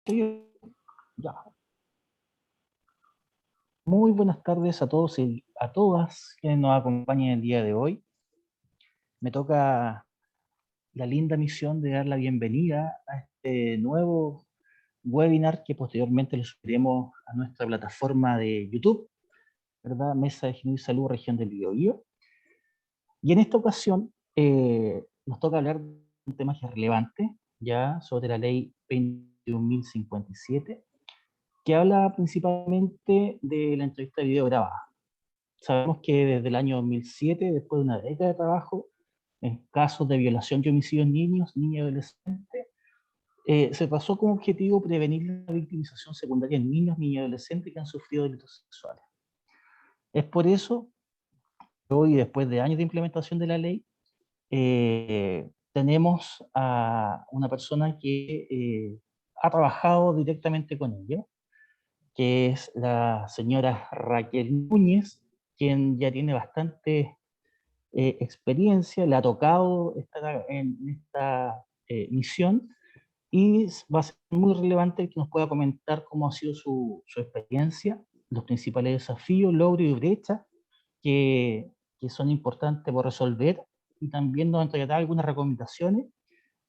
Sí, ya. Muy buenas tardes a todos y a todas quienes nos acompañan el día de hoy. Me toca la linda misión de dar la bienvenida a este nuevo webinar que posteriormente lo subiremos a nuestra plataforma de YouTube, ¿verdad? Mesa de Género y Salud, Región del Biobío. Y en esta ocasión nos toca hablar de un tema que es relevante, ya sobre la ley 21.057, que habla principalmente de la entrevista de video grabada. Sabemos que desde el año 2007, después de una década de trabajo, en casos de violación y homicidio en niños, niñas y adolescentes, se pasó como objetivo prevenir la victimización secundaria en niños, niñas y adolescentes que han sufrido delitos sexuales. Es por eso que hoy, después de años de implementación de la ley, tenemos a una persona que ha trabajado directamente con ella, que es la señora Raquel Núñez, quien ya tiene bastante experiencia, le ha tocado estar en esta misión y va a ser muy relevante que nos pueda comentar cómo ha sido su experiencia, los principales desafíos, logros y brechas que, que son importantes por resolver, y también nos entregará algunas recomendaciones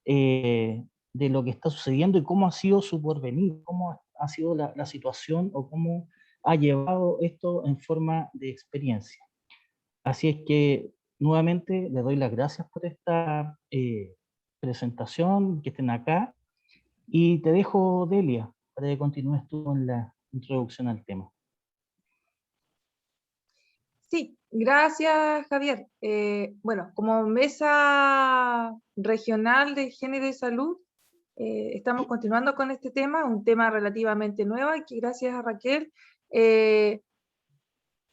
de lo que está sucediendo y cómo ha sido su porvenir, cómo ha sido la situación o cómo ha llevado esto en forma de experiencia. Así es que nuevamente les doy las gracias por esta presentación, que estén acá, y te dejo, Delia, para que continúes tú con la introducción al tema. Sí, gracias, Javier. Bueno, como Mesa Regional de Género y Salud, estamos continuando con este tema, un tema relativamente nuevo, y que gracias a Raquel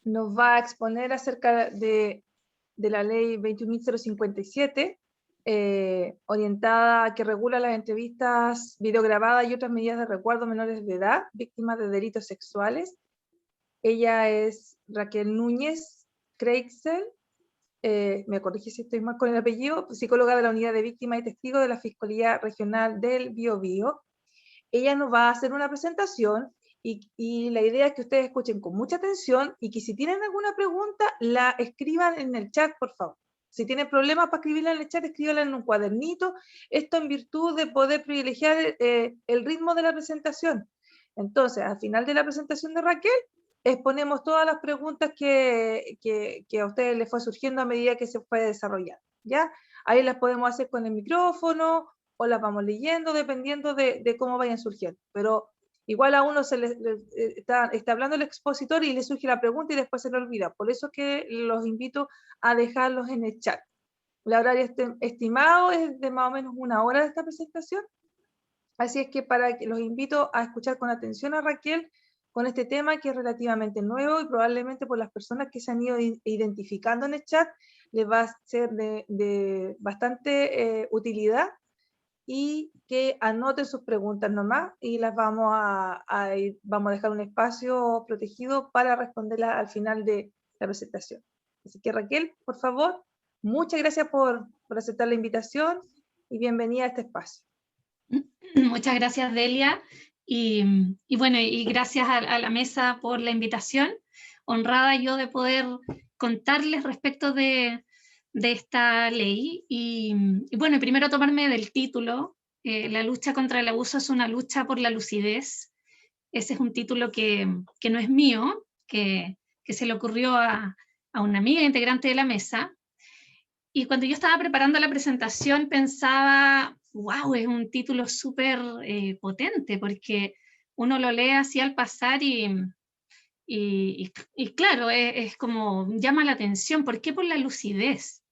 nos va a exponer acerca de la ley 21.057, orientada a que regula las entrevistas videograbadas y otras medidas de resguardo a menores de edad, víctimas de delitos sexuales. Ella es Raquel Núñez Creixell, me corrige si estoy mal con el apellido, psicóloga de la Unidad de Víctimas y Testigos de la Fiscalía Regional del Biobío. Ella nos va a hacer una presentación y la idea es que ustedes escuchen con mucha atención y que si tienen alguna pregunta, la escriban en el chat, por favor. Si tienen problemas para escribirla en el chat, escríbanla en un cuadernito. Esto en virtud de poder privilegiar el ritmo de la presentación. Entonces, al final de la presentación de Raquel, exponemos todas las preguntas que a ustedes les fue surgiendo a medida que se fue desarrollando, ¿ya? Ahí las podemos hacer con el micrófono o las vamos leyendo dependiendo de cómo vayan surgiendo. Pero igual a uno está hablando el expositor y le surge la pregunta y después se le olvida. Por eso es que los invito a dejarlos en el chat. El horario estimado es de más o menos 1 hora de esta presentación. Así es que los invito a escuchar con atención a Raquel con este tema que es relativamente nuevo y probablemente por las personas que se han ido identificando en el chat les va a ser de bastante utilidad, y que anoten sus preguntas nomás y las vamos a dejar un espacio protegido para responderlas al final de la presentación. Así que Raquel, por favor, muchas gracias por aceptar la invitación y bienvenida a este espacio. Muchas gracias, Delia, y bueno, y gracias a la mesa por la invitación. Honrada yo de poder contarles respecto de esta ley, y bueno, primero tomarme del título. La lucha contra el abuso es una lucha por la lucidez. Ese es un título que no es mío, que se le ocurrió a una amiga integrante de la mesa. Y cuando yo estaba preparando la presentación pensaba, wow, es un título súper potente, porque uno lo lee así al pasar y claro, es como llama la atención. ¿Por qué? Por la lucidez.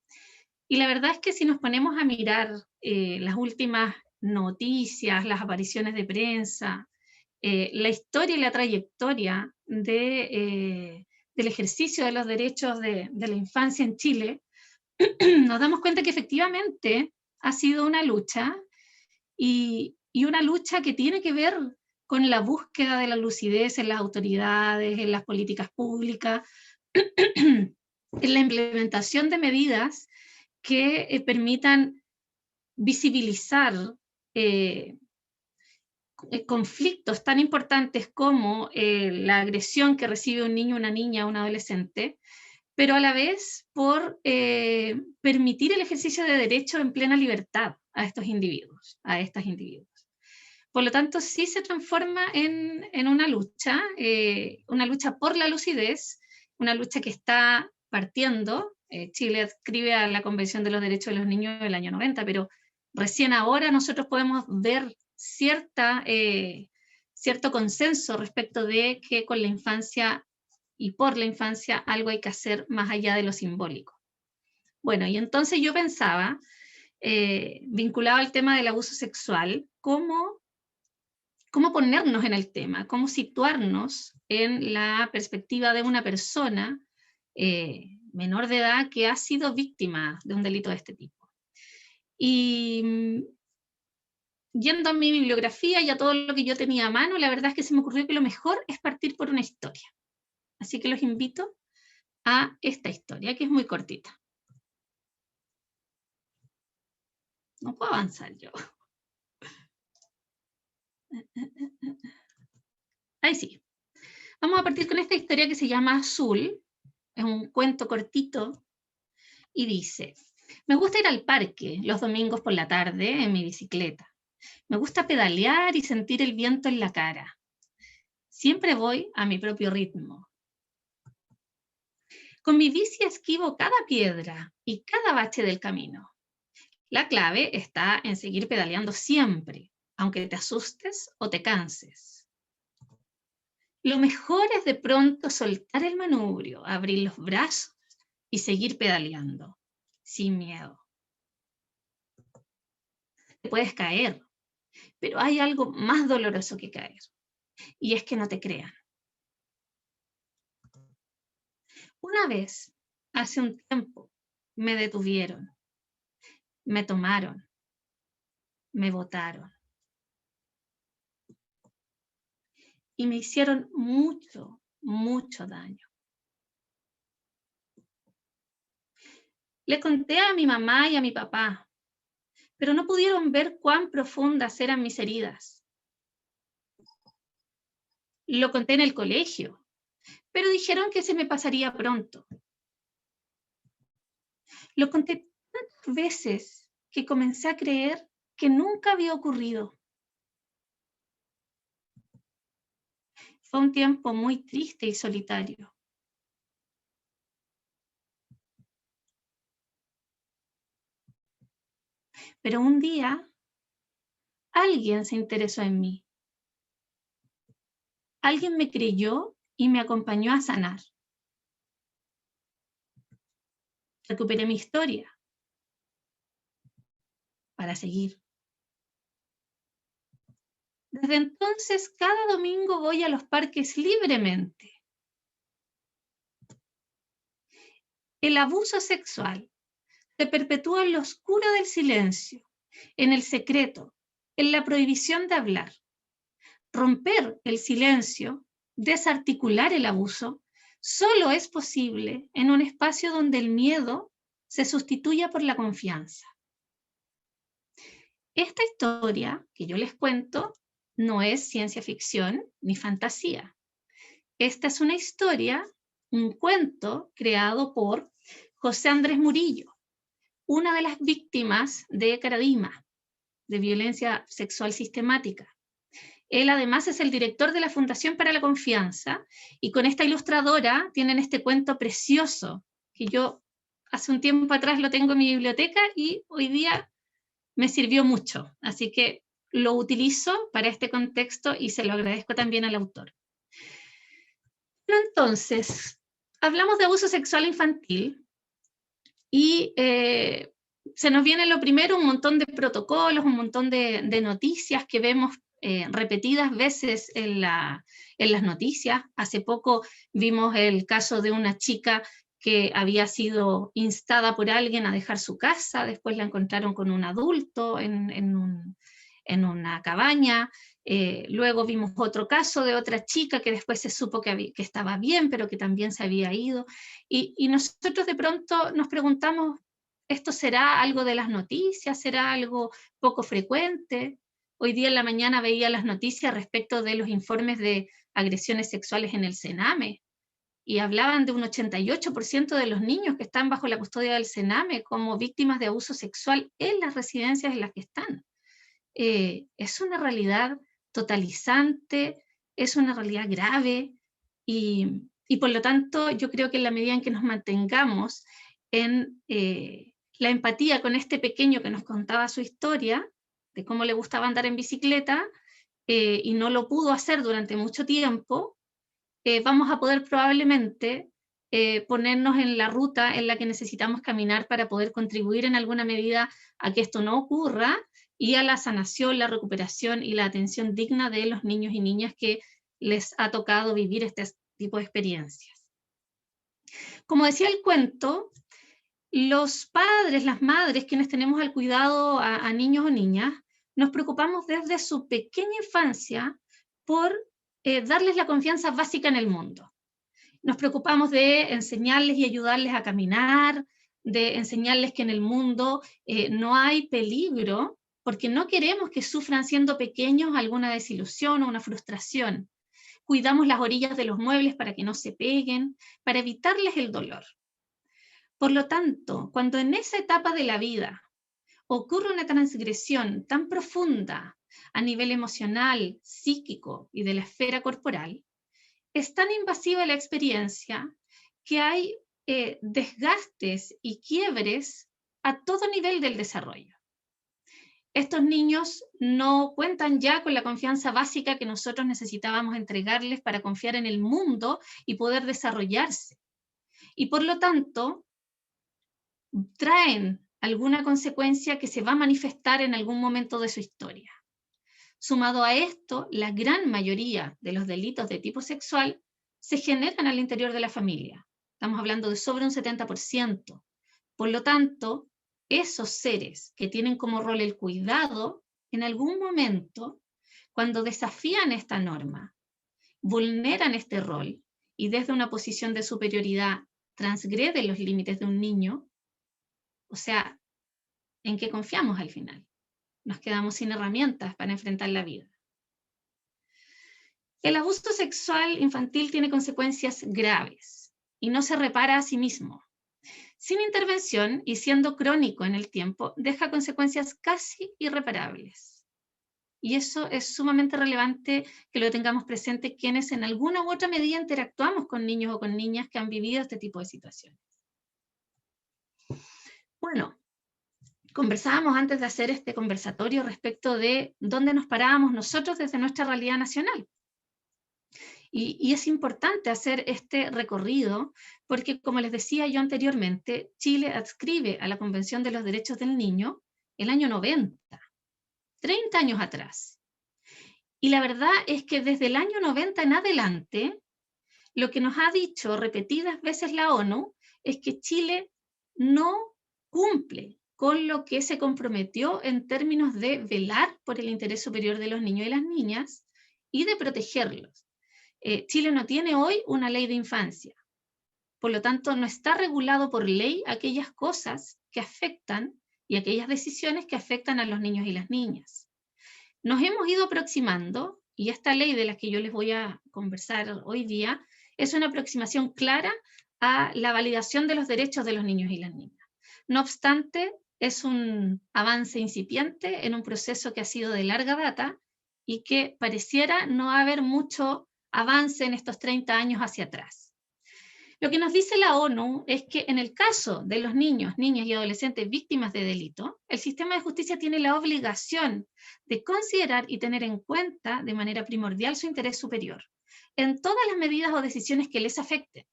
Y la verdad es que si nos ponemos a mirar las últimas noticias, las apariciones de prensa, la historia y la trayectoria del ejercicio de los derechos de la infancia en Chile, nos damos cuenta que efectivamente ha sido una lucha, y una lucha que tiene que ver con la búsqueda de la lucidez en las autoridades, en las políticas públicas, en la implementación de medidas que permitan visibilizar conflictos tan importantes como la agresión que recibe un niño, una niña, un adolescente, pero a la vez por permitir el ejercicio de derechos en plena libertad a estos individuos, a estas individuos. Por lo tanto, sí se transforma en una lucha por la lucidez, una lucha que está partiendo. Chile adscribe a la Convención de los Derechos de los Niños del año 90, pero recién ahora nosotros podemos ver cierto consenso respecto de que con la infancia y por la infancia algo hay que hacer más allá de lo simbólico. Bueno, y entonces yo pensaba, vinculado al tema del abuso sexual, cómo ponernos en el tema, cómo situarnos en la perspectiva de una persona menor de edad que ha sido víctima de un delito de este tipo. Y yendo a mi bibliografía y a todo lo que yo tenía a mano, la verdad es que se me ocurrió que lo mejor es partir por una historia. Así que los invito a esta historia, que es muy cortita. No puedo avanzar yo. Ahí sí. Vamos a partir con esta historia que se llama Azul. Es un cuento cortito y dice: me gusta ir al parque los domingos por la tarde en mi bicicleta. Me gusta pedalear y sentir el viento en la cara. Siempre voy a mi propio ritmo. Con mi bici esquivo cada piedra y cada bache del camino. La clave está en seguir pedaleando siempre, aunque te asustes o te canses. Lo mejor es de pronto soltar el manubrio, abrir los brazos y seguir pedaleando, sin miedo. Te puedes caer, pero hay algo más doloroso que caer, y es que no te crean. Una vez, hace un tiempo, me detuvieron, me tomaron, me botaron. Y me hicieron mucho, mucho daño. Le conté a mi mamá y a mi papá, pero no pudieron ver cuán profundas eran mis heridas. Lo conté en el colegio, pero dijeron que se me pasaría pronto. Lo conté tantas veces que comencé a creer que nunca había ocurrido. Fue un tiempo muy triste y solitario. Pero un día, alguien se interesó en mí. Alguien me creyó y me acompañó a sanar. Recuperé mi historia para seguir. Desde entonces, cada domingo voy a los parques libremente. El abuso sexual se perpetúa en lo oscuro del silencio, en el secreto, en la prohibición de hablar. Romper el silencio, desarticular el abuso, solo es posible en un espacio donde el miedo se sustituya por la confianza. Esta historia que yo les cuento no es ciencia ficción ni fantasía. Esta es una historia, un cuento creado por José Andrés Murillo, una de las víctimas de Caradima, de violencia sexual sistemática. Él además es el director de la Fundación para la Confianza y con esta ilustradora tienen este cuento precioso que yo hace un tiempo atrás lo tengo en mi biblioteca y hoy día me sirvió mucho. Así que lo utilizo para este contexto y se lo agradezco también al autor. Pero entonces, hablamos de abuso sexual infantil y se nos viene lo primero un montón de protocolos, un montón de noticias que vemos repetidas veces en las noticias. Hace poco vimos el caso de una chica que había sido instada por alguien a dejar su casa, después la encontraron con un adulto en una cabaña. Luego vimos otro caso de otra chica que después se supo que estaba bien, pero que también se había ido. Y nosotros de pronto nos preguntamos, ¿esto será algo de las noticias? ¿Será algo poco frecuente? Hoy día en la mañana veía las noticias respecto de los informes de agresiones sexuales en el Sename, y hablaban de un 88% de los niños que están bajo la custodia del Sename como víctimas de abuso sexual en las residencias en las que están. Es una realidad totalizante, es una realidad grave, y por lo tanto yo creo que en la medida en que nos mantengamos en la empatía con este pequeño que nos contaba su historia, de cómo le gustaba andar en bicicleta, y no lo pudo hacer durante mucho tiempo, vamos a poder probablemente ponernos en la ruta en la que necesitamos caminar para poder contribuir en alguna medida a que esto no ocurra, y a la sanación, la recuperación y la atención digna de los niños y niñas que les ha tocado vivir este tipo de experiencias. Como decía el cuento, los padres, las madres, quienes tenemos al cuidado a niños o niñas, nos preocupamos desde su pequeña infancia por darles la confianza básica en el mundo. Nos preocupamos de enseñarles y ayudarles a caminar, de enseñarles que en el mundo no hay peligro, porque no queremos que sufran siendo pequeños alguna desilusión o una frustración. Cuidamos las orillas de los muebles para que no se peguen, para evitarles el dolor. Por lo tanto, cuando en esa etapa de la vida ocurre una transgresión tan profunda a nivel emocional, psíquico y de la esfera corporal, es tan invasiva la experiencia que hay desgastes y quiebres a todo nivel del desarrollo. Estos niños no cuentan ya con la confianza básica que nosotros necesitábamos entregarles para confiar en el mundo y poder desarrollarse. Y por lo tanto, traen alguna consecuencia que se va a manifestar en algún momento de su historia. Sumado a esto, la gran mayoría de los delitos de tipo sexual se generan al interior de la familia. Estamos hablando de sobre un 70%. Por lo tanto, esos seres que tienen como rol el cuidado, en algún momento, cuando desafían esta norma, vulneran este rol y desde una posición de superioridad transgreden los límites de un niño, o sea, ¿en qué confiamos al final? Nos quedamos sin herramientas para enfrentar la vida. El abuso sexual infantil tiene consecuencias graves y no se repara a sí mismo. Sin intervención y siendo crónico en el tiempo, deja consecuencias casi irreparables. Y eso es sumamente relevante que lo tengamos presente quienes en alguna u otra medida interactuamos con niños o con niñas que han vivido este tipo de situaciones. Bueno, conversábamos antes de hacer este conversatorio respecto de dónde nos parábamos nosotros desde nuestra realidad nacional. Y es importante hacer este recorrido porque, como les decía yo anteriormente, Chile adscribe a la Convención de los Derechos del Niño el año 90, 30 años atrás. Y la verdad es que desde el año 90 en adelante, lo que nos ha dicho repetidas veces la ONU es que Chile no cumple con lo que se comprometió en términos de velar por el interés superior de los niños y las niñas y de protegerlos. Chile no tiene hoy una ley de infancia. Por lo tanto, no está regulado por ley aquellas cosas que afectan y aquellas decisiones que afectan a los niños y las niñas. Nos hemos ido aproximando, y esta ley de la que yo les voy a conversar hoy día es una aproximación clara a la validación de los derechos de los niños y las niñas. No obstante, es un avance incipiente en un proceso que ha sido de larga data y que pareciera no haber mucho avance en estos 30 años hacia atrás. Lo que nos dice la ONU es que en el caso de los niños, niñas y adolescentes víctimas de delito, el sistema de justicia tiene la obligación de considerar y tener en cuenta de manera primordial su interés superior en todas las medidas o decisiones que les afecten.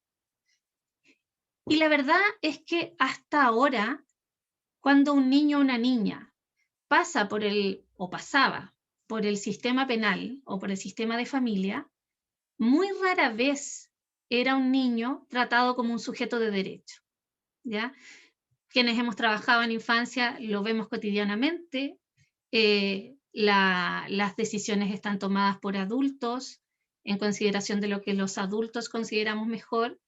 Y la verdad es que hasta ahora, cuando un niño o una niña pasa por o pasaba por el sistema penal o por el sistema de familia, muy rara vez era un niño tratado como un sujeto de derecho, ¿ya? Quienes hemos trabajado en infancia lo vemos cotidianamente, las decisiones están tomadas por adultos en consideración de lo que los adultos consideramos mejor,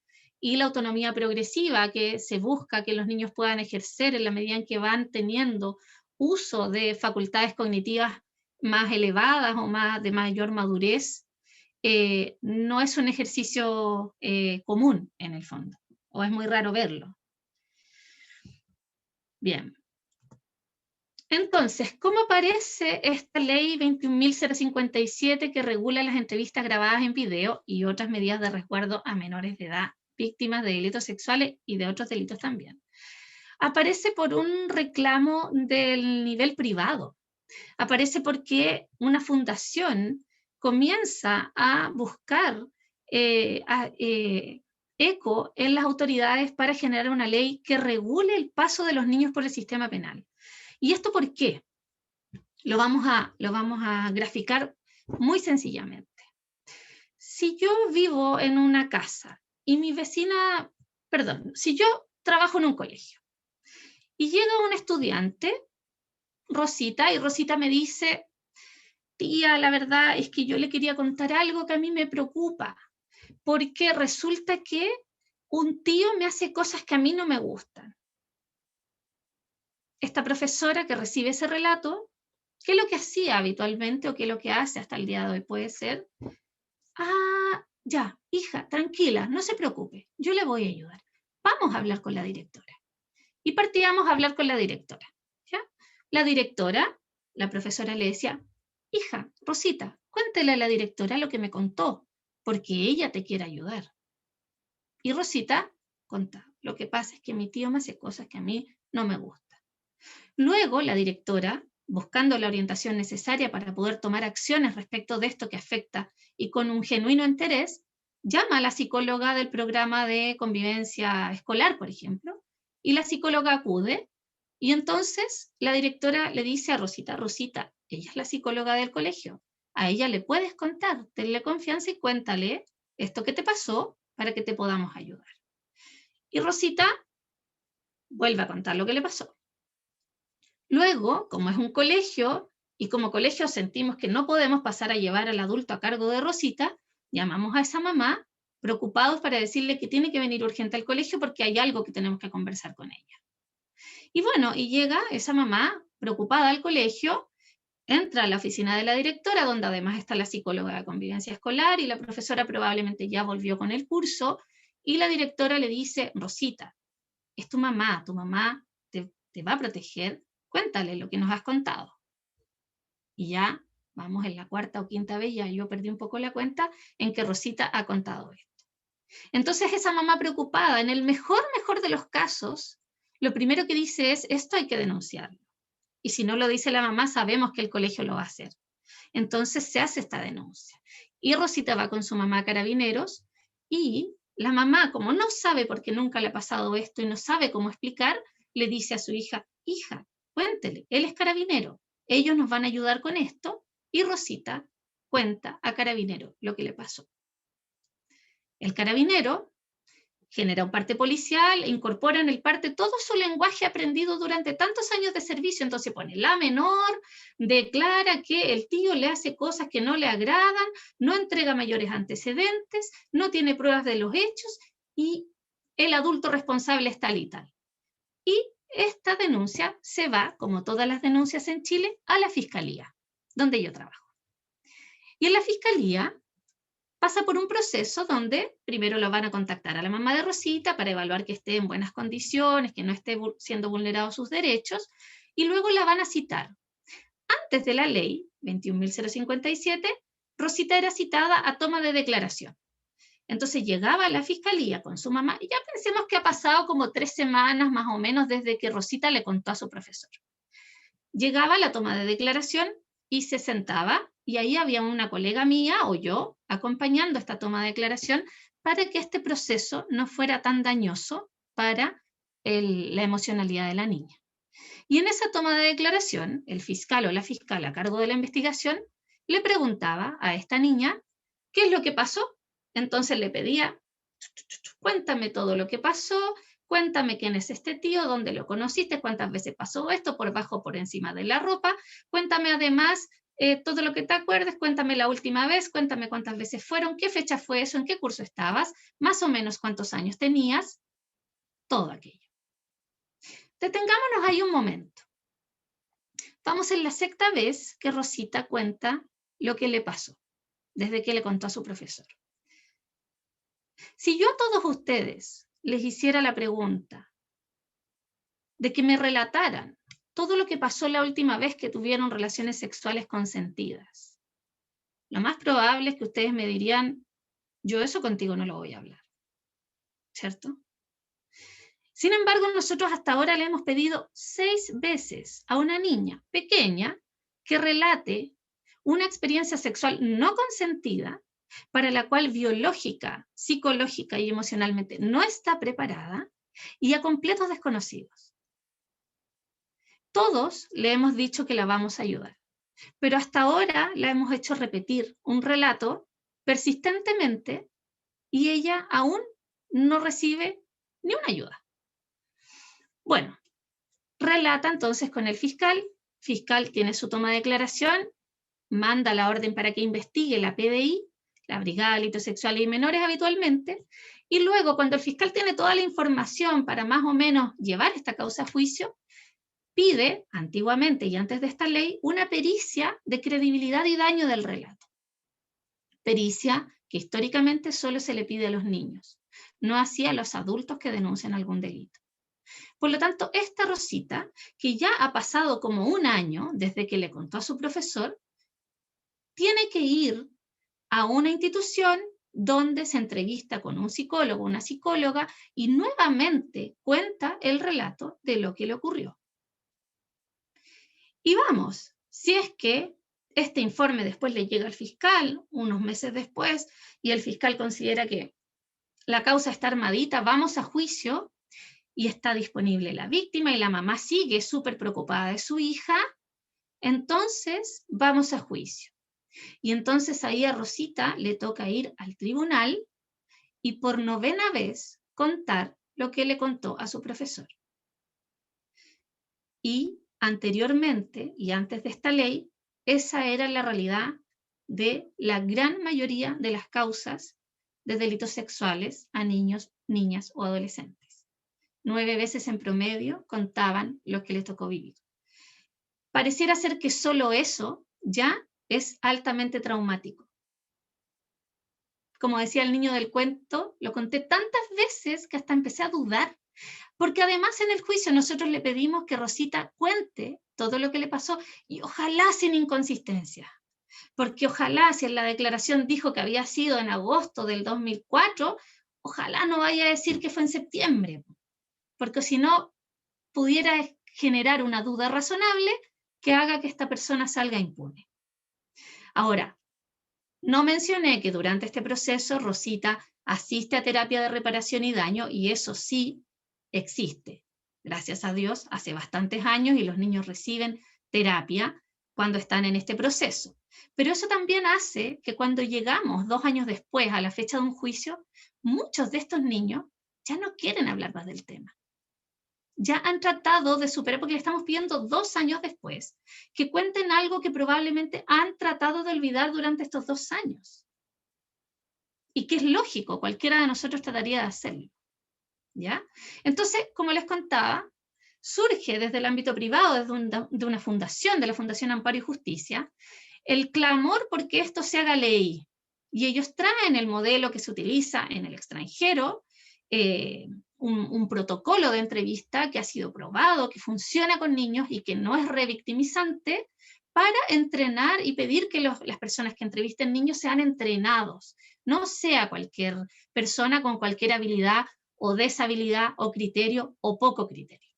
y la autonomía progresiva que se busca que los niños puedan ejercer en la medida en que van teniendo uso de facultades cognitivas más elevadas o de mayor madurez, no es un ejercicio común en el fondo, o es muy raro verlo. Bien. Entonces, ¿cómo aparece esta ley 21.057 que regula las entrevistas grabadas en video y otras medidas de resguardo a menores de edad, víctimas de delitos sexuales y de otros delitos también? Aparece por un reclamo del nivel privado. Aparece porque una fundación comienza a buscar eco en las autoridades para generar una ley que regule el paso de los niños por el sistema penal. ¿Y esto por qué? Lo vamos a graficar muy sencillamente. Si yo vivo en una casa y mi vecina, perdón, si yo trabajo en un colegio y llega un estudiante, Rosita, y Rosita me dice, tía, la verdad es que yo le quería contar algo que a mí me preocupa, porque resulta que un tío me hace cosas que a mí no me gustan. Esta profesora que recibe ese relato, ¿qué es lo que hacía habitualmente o qué es lo que hace hasta el día de hoy? Puede ser, ya, hija, tranquila, no se preocupe, yo le voy a ayudar. Vamos a hablar con la directora. Y partíamos a hablar con la directora. ¿Ya? La directora, la profesora le decía, hija, Rosita, cuéntele a la directora lo que me contó, porque ella te quiere ayudar. Y Rosita contaba, lo que pasa es que mi tío me hace cosas que a mí no me gustan. Luego, la directora, buscando la orientación necesaria para poder tomar acciones respecto de esto que afecta y con un genuino interés, llama a la psicóloga del programa de convivencia escolar, por ejemplo, y la psicóloga acude, y entonces la directora le dice a Rosita, Rosita, ella es la psicóloga del colegio, a ella le puedes contar, tenle confianza y cuéntale esto que te pasó para que te podamos ayudar. Y Rosita vuelve a contar lo que le pasó. Luego, como es un colegio, y como colegio sentimos que no podemos pasar a llevar al adulto a cargo de Rosita, llamamos a esa mamá, preocupados para decirle que tiene que venir urgente al colegio porque hay algo que tenemos que conversar con ella. Y bueno, y llega esa mamá preocupada al colegio, entra a la oficina de la directora, donde además está la psicóloga de convivencia escolar, y la profesora probablemente ya volvió con el curso, y la directora le dice, Rosita, es tu mamá te va a proteger, cuéntale lo que nos has contado. Y ya vamos en la cuarta o quinta vez, ya yo perdí un poco la cuenta, en que Rosita ha contado esto. Entonces esa mamá preocupada, en el mejor de los casos, lo primero que dice es, esto hay que denunciarlo. Y si no lo dice la mamá, sabemos que el colegio lo va a hacer. Entonces se hace esta denuncia. Y Rosita va con su mamá a Carabineros, y la mamá, como no sabe porque nunca le ha pasado esto y no sabe cómo explicar, le dice a su hija, hija, cuéntele, él es carabinero, ellos nos van a ayudar con esto, y Rosita cuenta a Carabinero lo que le pasó. El carabinero genera un parte policial, incorpora en el parte todo su lenguaje aprendido durante tantos años de servicio, entonces pone la menor, declara que el tío le hace cosas que no le agradan, no entrega mayores antecedentes, no tiene pruebas de los hechos y el adulto responsable es tal y tal. Y esta denuncia se va, como todas las denuncias en Chile, a la fiscalía, donde yo trabajo. Y en la fiscalía pasa por un proceso donde primero lo van a contactar a la mamá de Rosita para evaluar que esté en buenas condiciones, que no esté siendo vulnerados sus derechos, y luego la van a citar. Antes de la ley 21.057, Rosita era citada a toma de declaración. Entonces llegaba a la fiscalía con su mamá, y ya pensemos que ha pasado como 3 semanas más o menos desde que Rosita le contó a su profesor. Llegaba a la toma de declaración y se sentaba, y ahí había una colega mía o yo acompañando esta toma de declaración para que este proceso no fuera tan dañoso para la emocionalidad de la niña. Y en esa toma de declaración, el fiscal o la fiscal a cargo de la investigación le preguntaba a esta niña qué es lo que pasó. Entonces le pedía, cuéntame todo lo que pasó, cuéntame quién es este tío, dónde lo conociste, cuántas veces pasó esto, por bajo, por encima de la ropa, cuéntame además todo lo que te acuerdes, cuéntame la última vez, cuéntame cuántas veces fueron, qué fecha fue eso, en qué curso estabas, más o menos cuántos años tenías, todo aquello. Detengámonos ahí un momento. vamos en la 6ª vez que Rosita cuenta lo que le pasó, desde que le contó a su profesor. Si yo a todos ustedes les hiciera la pregunta de que me relataran todo lo que pasó la última vez que tuvieron relaciones sexuales consentidas, lo más probable es que ustedes me dirían, yo eso contigo no lo voy a hablar, ¿cierto? Sin embargo, nosotros hasta ahora le hemos pedido 6 veces a una niña pequeña que relate una experiencia sexual no consentida para la cual biológica, psicológica y emocionalmente no está preparada y a completos desconocidos. Todos le hemos dicho que la vamos a ayudar, pero hasta ahora la hemos hecho repetir un relato persistentemente y ella aún no recibe ni una ayuda. Bueno, relata entonces con el fiscal tiene su toma de declaración, manda la orden para que investigue la PDI, la Brigada de Delitos Sexuales y Menores habitualmente, y luego cuando el fiscal tiene toda la información para más o menos llevar esta causa a juicio, pide, antiguamente y antes de esta ley, una pericia de credibilidad y daño del relato. Pericia que históricamente solo se le pide a los niños, no así a los adultos que denuncian algún delito. Por lo tanto, esta Rosita, que ya ha pasado como un año desde que le contó a su profesor, tiene que ir a una institución donde se entrevista con un psicólogo, una psicóloga, y nuevamente cuenta el relato de lo que le ocurrió. Y vamos, si es que este informe después le llega al fiscal, unos meses después, y el fiscal considera que la causa está armadita, vamos a juicio, y está disponible la víctima, y la mamá sigue súper preocupada de su hija, entonces vamos a juicio. Y entonces ahí a Rosita le toca ir al tribunal y por 9ª vez contar lo que le contó a su profesor. Y anteriormente, y antes de esta ley, esa era la realidad de la gran mayoría de las causas de delitos sexuales a niños, niñas o adolescentes. 9 veces en promedio contaban lo que les tocó vivir. Pareciera ser que solo eso ya es altamente traumático. Como decía el niño del cuento, lo conté tantas veces que hasta empecé a dudar, porque además en el juicio nosotros le pedimos que Rosita cuente todo lo que le pasó y ojalá sin inconsistencia, porque ojalá si en la declaración dijo que había sido en agosto del 2004, ojalá no vaya a decir que fue en septiembre, porque si no pudiera generar una duda razonable que haga que esta persona salga impune. Ahora, no mencioné que durante este proceso Rosita asiste a terapia de reparación y daño y eso sí existe. Gracias a Dios, hace bastantes años y los niños reciben terapia cuando están en este proceso. Pero eso también hace que cuando llegamos 2 años después a la fecha de un juicio, muchos de estos niños ya no quieren hablar más del tema. Ya han tratado de superar, porque le estamos pidiendo 2 años después, que cuenten algo que probablemente han tratado de olvidar durante estos 2 años. Y que es lógico, cualquiera de nosotros trataría de hacerlo. ¿Ya? Entonces, como les contaba, surge desde el ámbito privado, de una fundación, de la Fundación Amparo y Justicia, el clamor porque esto se haga ley. Y ellos traen el modelo que se utiliza en el extranjero, un protocolo de entrevista que ha sido probado, que funciona con niños y que no es revictimizante, para entrenar y pedir que las personas que entrevisten niños sean entrenados, no sea cualquier persona con cualquier habilidad o deshabilidad o criterio o poco criterio.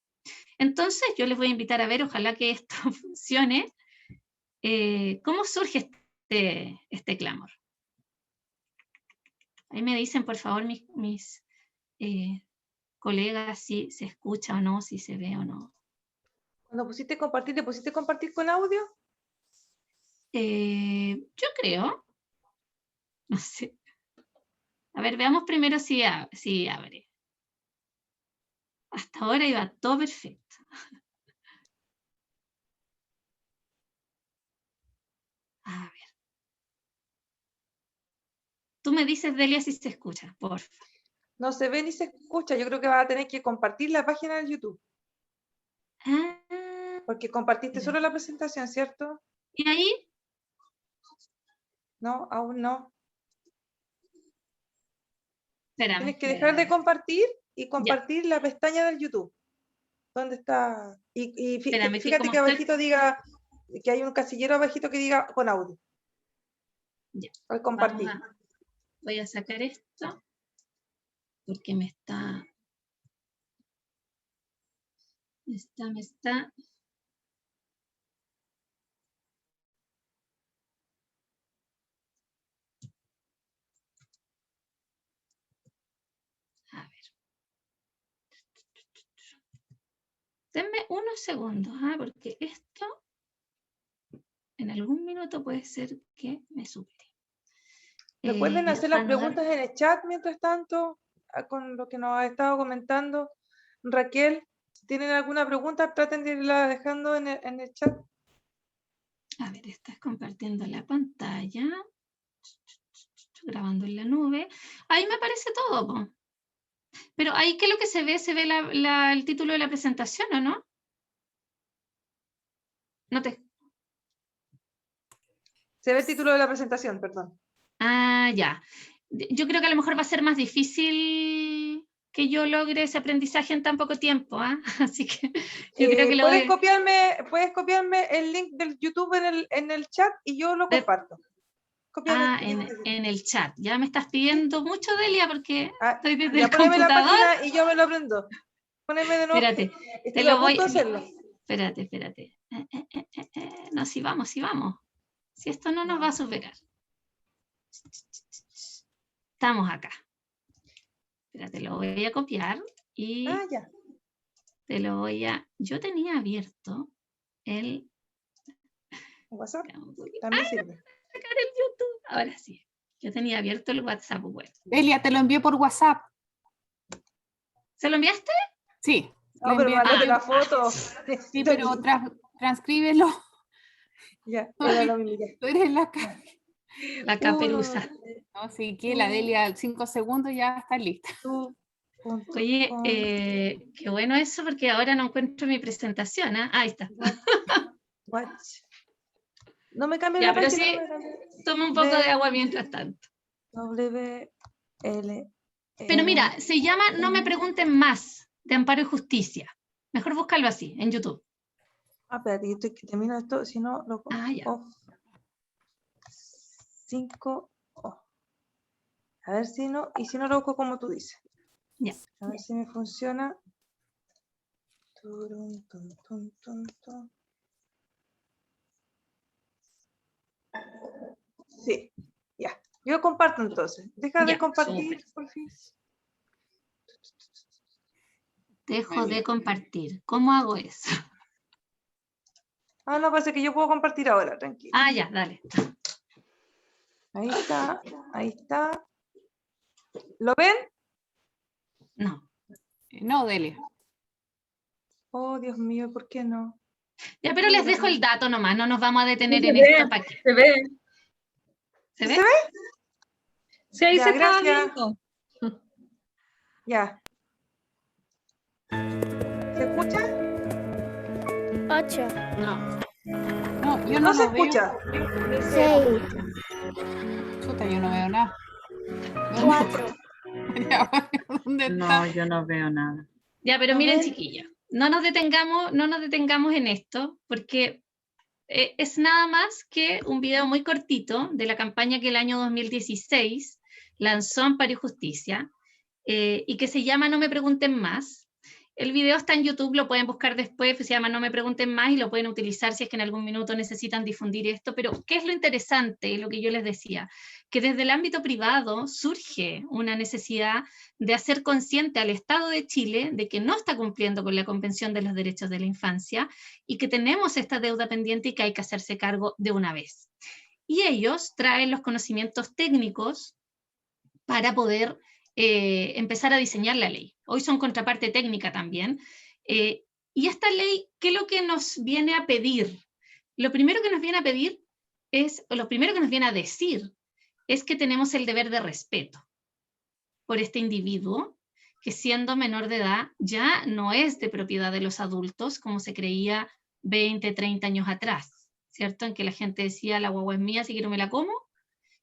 Entonces yo les voy a invitar a ver, ojalá que esto funcione, cómo surge este clamor. Ahí me dicen, por favor, mis colegas, si se escucha o no, si se ve o no. Cuando pusiste compartir, ¿te pusiste compartir con audio? Yo creo. No sé. A ver, veamos primero si abre. Hasta ahora iba todo perfecto. A ver. Tú me dices, Delia, si se escucha, por favor. No se ve ni se escucha. Yo creo que vas a tener que compartir la página de YouTube. Ah, Porque compartiste Ya. solo la presentación, ¿cierto? ¿Y ahí? No, aún no. Espérame. Tienes que dejar de espérame. compartir y compartir la pestaña del YouTube. ¿Dónde está? Y Espérame, que fíjate como que estoy... abajito diga, que hay un casillero abajito que diga con audio. Ya, Al vamos compartir. voy a sacar esto porque me está... me está... A ver. Denme unos segundos, porque esto en algún minuto puede ser que me supere. Recuerden hacer las Anular. preguntas en el chat mientras tanto, con lo que nos ha estado comentando Raquel. Si tienen alguna pregunta, traten de irla dejando en el chat. A ver, estás compartiendo la pantalla. Grabando en la nube. Ahí me aparece todo, po. Pero ahí, ¿qué es lo que se ve? ¿Se ve el título de la presentación o no? No te... Se ve el título de la presentación, perdón. Ah, ya. Yo creo que a lo mejor va a ser más difícil que yo logre ese aprendizaje en tan poco tiempo, ¿ah? Así que yo creo que lo ¿Puedes voy... copiarme el link del YouTube en el chat y yo lo comparto? Cópiame el link. En el chat. Ya me estás pidiendo mucho, Delia, porque estoy desde ya el poneme la computador. página y yo me lo aprendo. Poneme de nuevo. Espérate, te Estoy lo a voy... punto de hacerlo. Espérate. No, sí vamos. Si esto no nos va a superar. Estamos acá. Espérate, lo voy a copiar y Ya. te lo voy a... Yo tenía abierto el... WhatsApp también sirve. Sacar el YouTube. Ahora sí. Yo tenía abierto el WhatsApp web. Delia, te lo envié por WhatsApp. ¿Se lo enviaste? Sí. No, pero mándate la foto. Sí, pero transcríbelo. Ya, era lo mismo. Tú eres La caperuza. No, sí, que la Delia, 5 segundos ya está lista. Oye, qué bueno eso, porque ahora no encuentro mi presentación. Ahí está. No me cambies Ya, la pero página. sí, toma un poco de agua mientras tanto. Pero mira, se llama No me pregunten más, de Amparo y Justicia. Mejor búscalo así, en YouTube. Espérate, yo estoy que termino esto, si no lo ya. 5. A ver si no, y si no lo busco como tú dices. Ya. A ver si me funciona. Sí, ya. Yo comparto entonces. Deja de compartir, por fin. Dejo de compartir. ¿Cómo hago eso? No, parece que yo puedo compartir ahora, tranquilo. Ya, dale. Ahí está, ahí está. ¿Lo ven? No. No, Delia. Oh, Dios mío, ¿por qué no? Ya, pero les dejo el dato nomás, no nos vamos a detener Sí, en esto. ¿Para qué? Se ve. ¿Se ve? ¿Se ve? Sí, ahí Ya, se está gracias. viendo. Ya. ¿Se escucha? 8, No, yo no, No se lo veo. escucha. 6, Chuta, yo no veo nada. 4. ¿Dónde No, está? yo no veo nada. Ya, pero A miren, ver. chiquillos, no nos detengamos en esto, porque es nada más que un video muy cortito de la campaña que el año 2016 lanzó Amparo y Justicia, y que se llama No me pregunten más. El video está en YouTube, lo pueden buscar después, se llama No me pregunten más y lo pueden utilizar si es que en algún minuto necesitan difundir esto. Pero, ¿qué es lo interesante? Lo que yo les decía, que desde el ámbito privado surge una necesidad de hacer consciente al Estado de Chile de que no está cumpliendo con la Convención de los Derechos de la Infancia y que tenemos esta deuda pendiente y que hay que hacerse cargo de una vez. Y ellos traen los conocimientos técnicos para poder empezar a diseñar la ley. Hoy son contraparte técnica también. Y esta ley, ¿qué es lo que nos viene a pedir? Lo primero que nos viene a pedir lo primero que nos viene a decir es que tenemos el deber de respeto por este individuo que siendo menor de edad ya no es de propiedad de los adultos, como se creía 20, 30 años atrás, ¿cierto? En que la gente decía, la guagua es mía, si quiero me la como.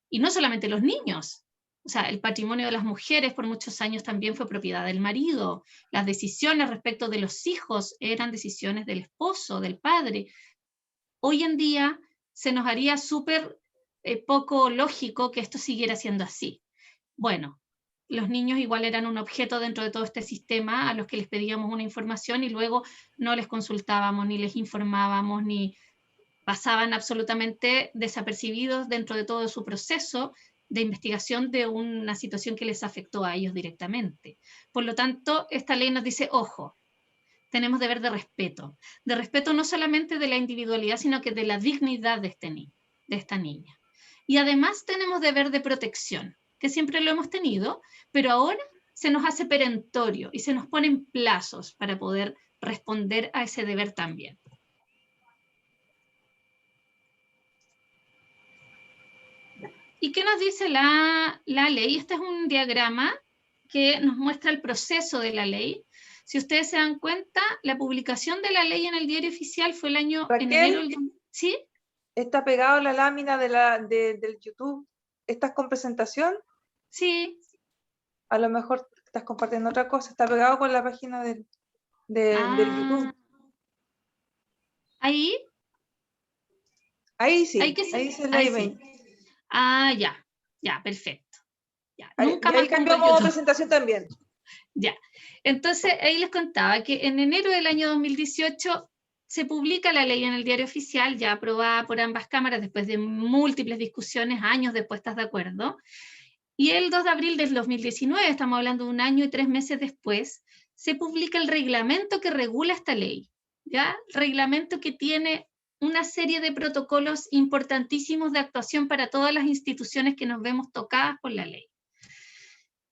Y no solamente los niños, o sea, el patrimonio de las mujeres por muchos años también fue propiedad del marido. Las decisiones respecto de los hijos eran decisiones del esposo, del padre. Hoy en día se nos haría súper poco lógico que esto siguiera siendo así. Bueno, los niños igual eran un objeto dentro de todo este sistema a los que les pedíamos una información y luego no les consultábamos, ni les informábamos, ni pasaban absolutamente desapercibidos dentro de todo su proceso de investigación de una situación que les afectó a ellos directamente. Por lo tanto, esta ley nos dice, ojo, tenemos deber de respeto no solamente de la individualidad, sino que de la dignidad de esta niña. Y además tenemos deber de protección, que siempre lo hemos tenido, pero ahora se nos hace perentorio y se nos ponen plazos para poder responder a ese deber también. ¿Y qué nos dice la ley? Este es un diagrama que nos muestra el proceso de la ley. Si ustedes se dan cuenta, la publicación de la ley en el diario oficial fue el año Raquel, en enero del... ¿Sí? ¿Está pegado a la lámina del YouTube? ¿Estás con presentación? Sí. A lo mejor estás compartiendo otra cosa. Está pegado con la página del YouTube. ¿Ahí? Ahí sí, Ahí dice ahí ley sí. 20. Ya, perfecto. Ya, Ahí, nunca y más ahí pongo el cambiamos YouTube. presentación también. Ya, entonces ahí les contaba que en enero del año 2018 se publica la ley en el diario oficial, ya aprobada por ambas cámaras después de múltiples discusiones, años de puestas de acuerdo, y el 2 de abril del 2019, estamos hablando de 1 año y 3 meses después, se publica el reglamento que regula esta ley, ¿ya? Reglamento que tiene una serie de protocolos importantísimos de actuación para todas las instituciones que nos vemos tocadas por la ley.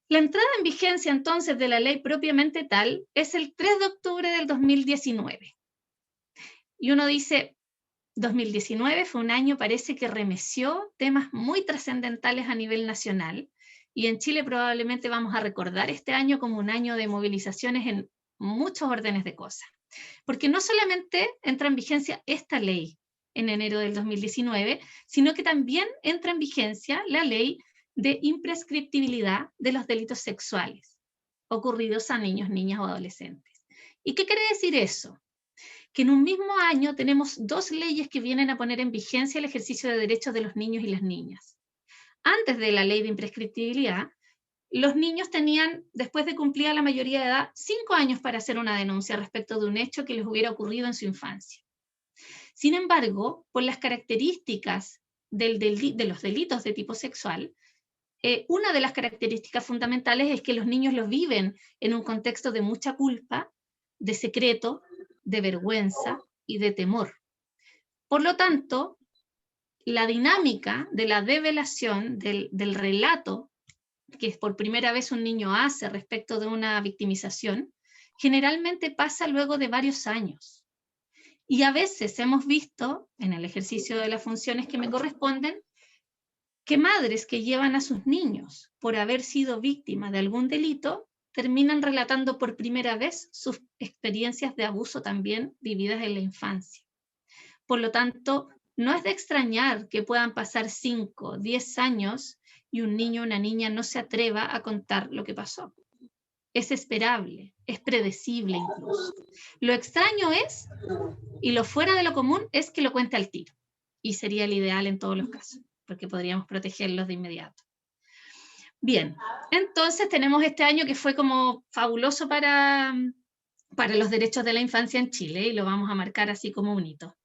La entrada en vigencia entonces de la ley propiamente tal es el 3 de octubre del 2019. Y uno dice, 2019 fue un año, parece que remeció temas muy trascendentales a nivel nacional, y en Chile probablemente vamos a recordar este año como un año de movilizaciones en muchos órdenes de cosas. Porque no solamente entra en vigencia esta ley en enero del 2019, sino que también entra en vigencia la ley de imprescriptibilidad de los delitos sexuales ocurridos a niños, niñas o adolescentes. ¿Y qué quiere decir eso? Que en un mismo año tenemos 2 leyes que vienen a poner en vigencia el ejercicio de derechos de los niños y las niñas. Antes de la ley de imprescriptibilidad, los niños tenían, después de cumplida la mayoría de edad, 5 años para hacer una denuncia respecto de un hecho que les hubiera ocurrido en su infancia. Sin embargo, por las características de los delitos de tipo sexual, una de las características fundamentales es que los niños los viven en un contexto de mucha culpa, de secreto, de vergüenza y de temor. Por lo tanto, la dinámica de la develación del relato que por primera vez un niño hace respecto de una victimización, generalmente pasa luego de varios años. Y a veces hemos visto, en el ejercicio de las funciones que me corresponden, que madres que llevan a sus niños por haber sido víctimas de algún delito terminan relatando por primera vez sus experiencias de abuso también vividas en la infancia. Por lo tanto, no es de extrañar que puedan pasar 5, 10 años y un niño o una niña no se atreva a contar lo que pasó. Es esperable, es predecible incluso. Lo extraño es, y lo fuera de lo común, es que lo cuente al tiro. Y sería el ideal en todos los casos, porque podríamos protegerlos de inmediato. Bien, entonces tenemos este año que fue como fabuloso para los derechos de la infancia en Chile, y lo vamos a marcar así como un hito.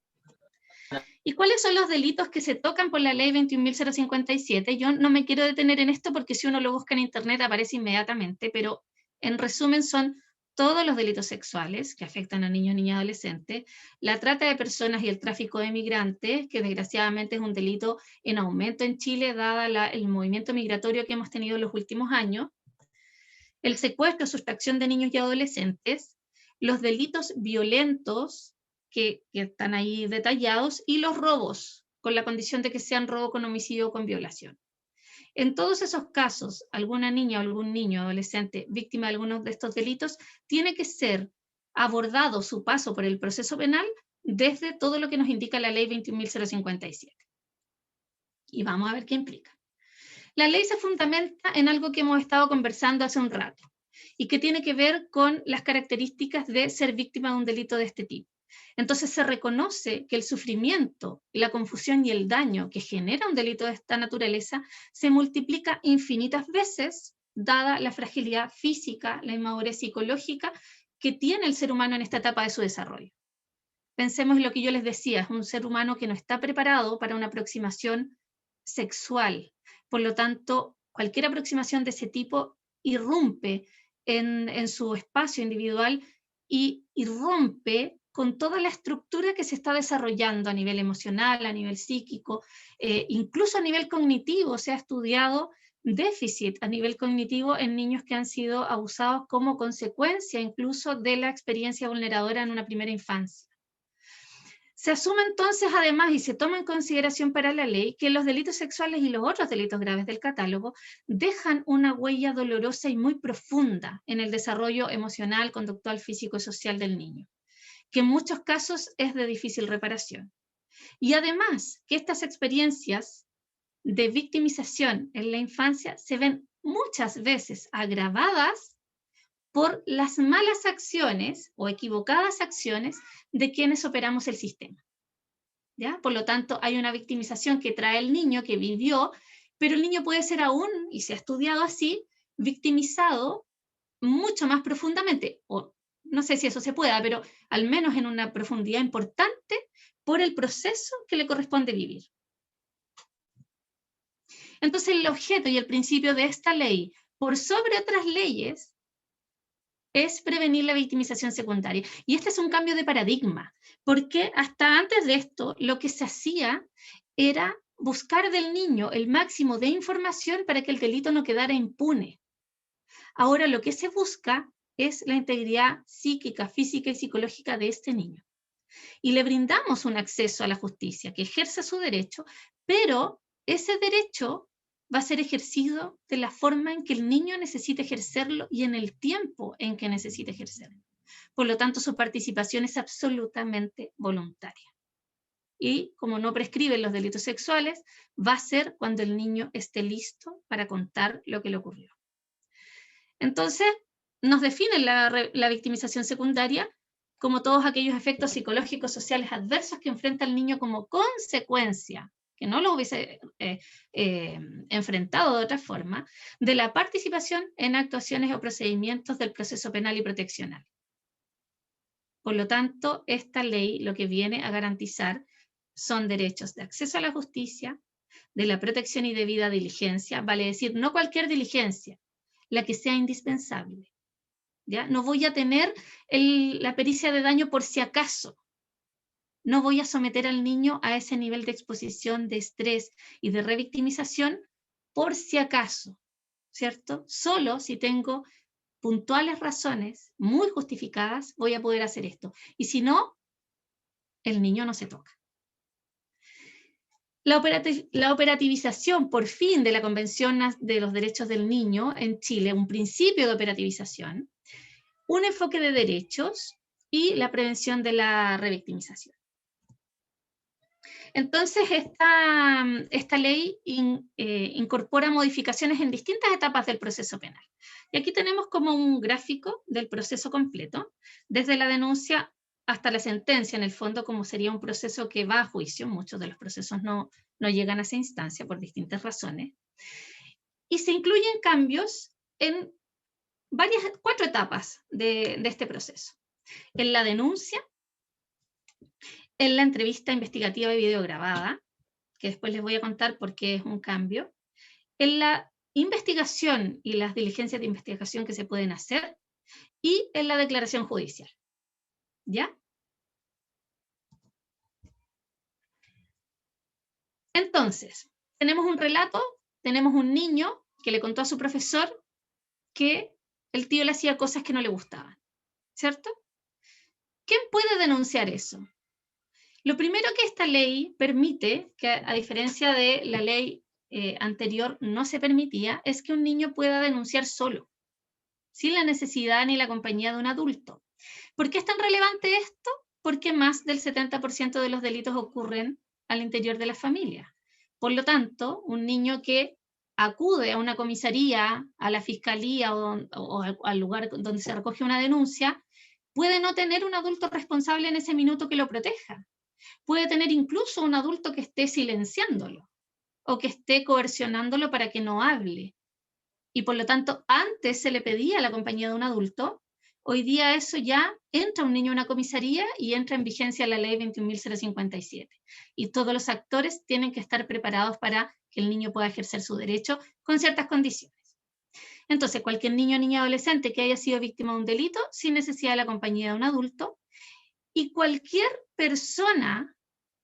¿Y cuáles son los delitos que se tocan por la ley 21.057? Yo no me quiero detener en esto porque si uno lo busca en internet aparece inmediatamente, pero en resumen son todos los delitos sexuales que afectan a niños, niñas y adolescentes, la trata de personas y el tráfico de migrantes, que desgraciadamente es un delito en aumento en Chile, dada el movimiento migratorio que hemos tenido en los últimos años, el secuestro, sustracción de niños y adolescentes, los delitos violentos, que están ahí detallados, y los robos, con la condición de que sean robo con homicidio o con violación. En todos esos casos, alguna niña o algún niño adolescente víctima de algunos de estos delitos tiene que ser abordado su paso por el proceso penal desde todo lo que nos indica la ley 21.057. Y vamos a ver qué implica. La ley se fundamenta en algo que hemos estado conversando hace un rato y que tiene que ver con las características de ser víctima de un delito de este tipo. Entonces se reconoce que el sufrimiento, la confusión y el daño que genera un delito de esta naturaleza se multiplica infinitas veces, dada la fragilidad física, la inmadurez psicológica que tiene el ser humano en esta etapa de su desarrollo. Pensemos en lo que yo les decía, es un ser humano que no está preparado para una aproximación sexual. Por lo tanto, cualquier aproximación de ese tipo irrumpe en su espacio individual y irrumpe con toda la estructura que se está desarrollando a nivel emocional, a nivel psíquico, incluso a nivel cognitivo. Se ha estudiado déficit a nivel cognitivo en niños que han sido abusados como consecuencia incluso de la experiencia vulneradora en una primera infancia. Se asume entonces además y se toma en consideración para la ley que los delitos sexuales y los otros delitos graves del catálogo dejan una huella dolorosa y muy profunda en el desarrollo emocional, conductual, físico y social del niño, que en muchos casos es de difícil reparación. Y además que estas experiencias de victimización en la infancia se ven muchas veces agravadas por las malas acciones o equivocadas acciones de quienes operamos el sistema. ¿Ya? Por lo tanto, hay una victimización que trae el niño que vivió, pero el niño puede ser aún, y se ha estudiado así, victimizado mucho más profundamente, o no sé si eso se pueda, pero al menos en una profundidad importante por el proceso que le corresponde vivir. Entonces, el objeto y el principio de esta ley, por sobre otras leyes, es prevenir la victimización secundaria. Y este es un cambio de paradigma, porque hasta antes de esto lo que se hacía era buscar del niño el máximo de información para que el delito no quedara impune. Ahora lo que se busca es la integridad psíquica, física y psicológica de este niño. Y le brindamos un acceso a la justicia, que ejerza su derecho, pero ese derecho va a ser ejercido de la forma en que el niño necesite ejercerlo y en el tiempo en que necesite ejercerlo. Por lo tanto, su participación es absolutamente voluntaria. Y como no prescriben los delitos sexuales, va a ser cuando el niño esté listo para contar lo que le ocurrió. Entonces, nos define la victimización secundaria como todos aquellos efectos psicológicos, sociales adversos que enfrenta el niño como consecuencia, que no lo hubiese enfrentado de otra forma, de la participación en actuaciones o procedimientos del proceso penal y proteccional. Por lo tanto, esta ley lo que viene a garantizar son derechos de acceso a la justicia, de la protección y debida diligencia, vale decir, no cualquier diligencia, la que sea indispensable. ¿Ya? No voy a tener la pericia de daño por si acaso. No voy a someter al niño a ese nivel de exposición, de estrés y de revictimización por si acaso, ¿cierto? Solo si tengo puntuales razones muy justificadas voy a poder hacer esto. Y si no, el niño no se toca. La operativización, por fin, de la Convención de los Derechos del Niño en Chile, un principio de operativización, un enfoque de derechos y la prevención de la revictimización. Entonces, esta ley incorpora modificaciones en distintas etapas del proceso penal. Y aquí tenemos como un gráfico del proceso completo, desde la denuncia hasta la sentencia, en el fondo, como sería un proceso que va a juicio. Muchos de los procesos no llegan a esa instancia por distintas razones. Y se incluyen cambios en 4 etapas de este proceso. En la denuncia, en la entrevista investigativa y videograbada, que después les voy a contar por qué es un cambio, en la investigación y las diligencias de investigación que se pueden hacer, y en la declaración judicial. ¿Ya? Entonces, tenemos un relato, tenemos un niño que le contó a su profesor que el tío le hacía cosas que no le gustaban, ¿cierto? ¿Quién puede denunciar eso? Lo primero que esta ley permite, que a diferencia de la ley anterior no se permitía, es que un niño pueda denunciar solo, sin la necesidad ni la compañía de un adulto. ¿Por qué es tan relevante esto? porque más del 70% de los delitos ocurren al interior de la familia. Por lo tanto, un niño que acude a una comisaría, a la fiscalía o al lugar donde se recoge una denuncia, puede no tener un adulto responsable en ese minuto que lo proteja. Puede tener incluso un adulto que esté silenciándolo o que esté coercionándolo para que no hable. Y por lo tanto, antes se le pedía la compañía de un adulto, hoy día eso ya entra un niño a una comisaría y entra en vigencia la ley 21.057. Y todos los actores tienen que estar preparados para que el niño pueda ejercer su derecho con ciertas condiciones. Entonces, cualquier niño, niña, adolescente que haya sido víctima de un delito, sin necesidad de la compañía de un adulto, y cualquier persona,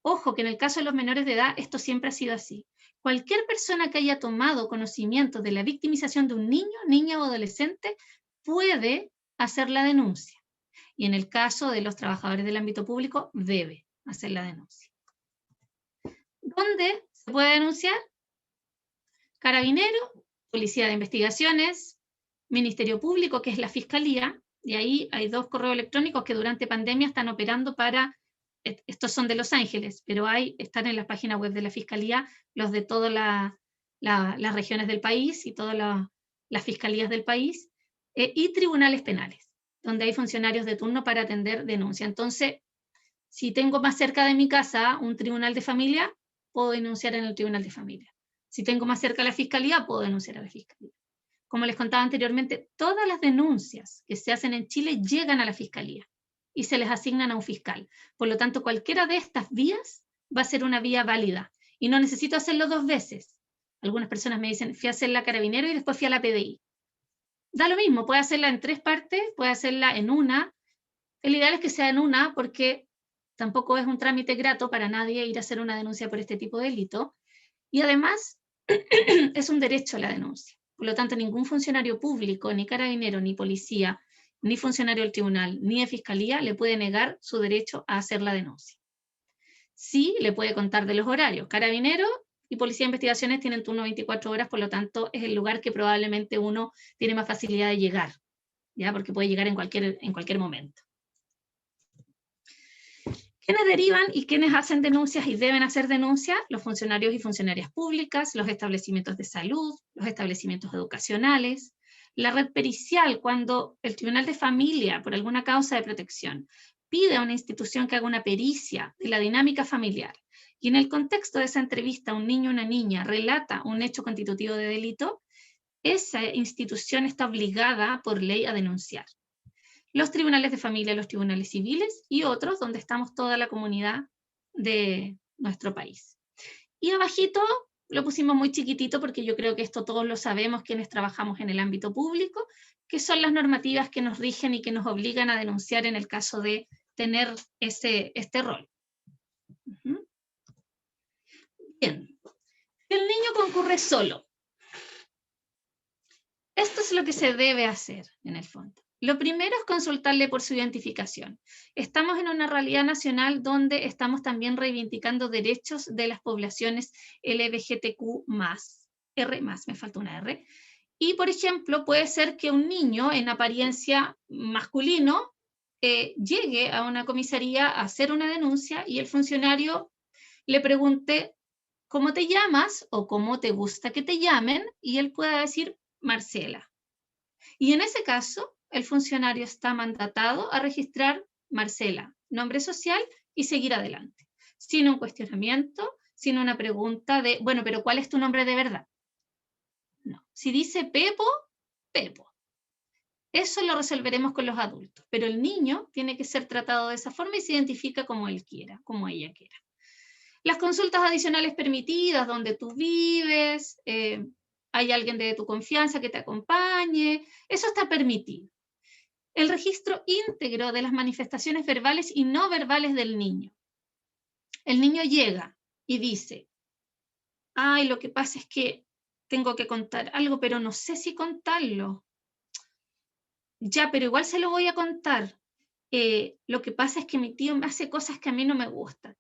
ojo que en el caso de los menores de edad esto siempre ha sido así, cualquier persona que haya tomado conocimiento de la victimización de un niño, niña o adolescente puede hacer la denuncia. Y en el caso de los trabajadores del ámbito público, debe hacer la denuncia. ¿Dónde se puede denunciar? Carabinero, Policía de Investigaciones, Ministerio Público, que es la Fiscalía, y ahí hay 2 correos electrónicos que durante pandemia están operando para, estos son de Los Ángeles, pero están en la página web de la Fiscalía los de todas las regiones del país y todas las fiscalías del país, y tribunales penales, donde hay funcionarios de turno para atender denuncia. Entonces, si tengo más cerca de mi casa un tribunal de familia, puedo denunciar en el tribunal de familia. Si tengo más cerca la fiscalía, puedo denunciar a la fiscalía. Como les contaba anteriormente, todas las denuncias que se hacen en Chile llegan a la fiscalía y se les asignan a un fiscal. Por lo tanto, cualquiera de estas vías va a ser una vía válida y no necesito hacerlo 2 veces. Algunas personas me dicen, fui a hacerla a Carabinero y después fui a la PDI. Da lo mismo, puede hacerla en 3 partes, puede hacerla en una. El ideal es que sea en una porque tampoco es un trámite grato para nadie ir a hacer una denuncia por este tipo de delito. Y además, es un derecho a la denuncia. Por lo tanto, ningún funcionario público, ni carabinero, ni policía, ni funcionario del tribunal, ni de fiscalía le puede negar su derecho a hacer la denuncia. Sí, le puede contar de los horarios. Carabinero y Policía de Investigaciones tienen turno 24 horas, por lo tanto, es el lugar que probablemente uno tiene más facilidad de llegar, ¿ya? Porque puede llegar en cualquier momento. ¿Quiénes derivan y quiénes hacen denuncias y deben hacer denuncias? Los funcionarios y funcionarias públicas, los establecimientos de salud, los establecimientos educacionales, la red pericial, cuando el Tribunal de Familia, por alguna causa de protección, pide a una institución que haga una pericia de la dinámica familiar, y en el contexto de esa entrevista un niño o una niña relata un hecho constitutivo de delito, esa institución está obligada por ley a denunciar. Los tribunales de familia, los tribunales civiles y otros donde estamos toda la comunidad de nuestro país. Y abajito lo pusimos muy chiquitito porque yo creo que esto todos lo sabemos quienes trabajamos en el ámbito público, que son las normativas que nos rigen y que nos obligan a denunciar en el caso de tener este rol. Bien, el niño concurre solo. Esto es lo que se debe hacer en el fondo. Lo primero es consultarle por su identificación. Estamos en una realidad nacional donde estamos también reivindicando derechos de las poblaciones LGBTQ+, R+, me falta una R. Y, por ejemplo, puede ser que un niño en apariencia masculino llegue a una comisaría a hacer una denuncia y el funcionario le pregunte ¿cómo te llamas? O ¿cómo te gusta que te llamen? Y él pueda decir Marcela. Y en ese caso, el funcionario está mandatado a registrar Marcela, nombre social, y seguir adelante, sin un cuestionamiento, sin una pregunta de, bueno, pero ¿cuál es tu nombre de verdad? No. Si dice Pepo, Pepo. Eso lo resolveremos con los adultos, pero el niño tiene que ser tratado de esa forma y se identifica como él quiera, como ella quiera. Las consultas adicionales permitidas, donde tú vives, hay alguien de tu confianza que te acompañe, eso está permitido. El registro íntegro de las manifestaciones verbales y no verbales del niño. El niño llega y dice, ay, lo que pasa es que tengo que contar algo, pero no sé si contarlo. Ya, pero igual se lo voy a contar. Lo que pasa es que mi tío me hace cosas que a mí no me gustan.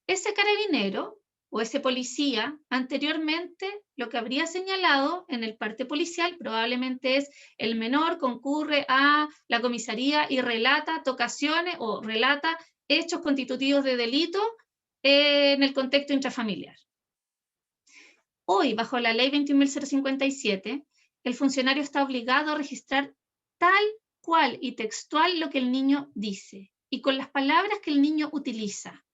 Ese carabinero o ese policía anteriormente lo que habría señalado en el parte policial probablemente es el menor concurre a la comisaría y relata tocaciones o relata hechos constitutivos de delito en el contexto intrafamiliar. Hoy, bajo la ley 21.057, el funcionario está obligado a registrar tal cual y textual lo que el niño dice y con las palabras que el niño utiliza.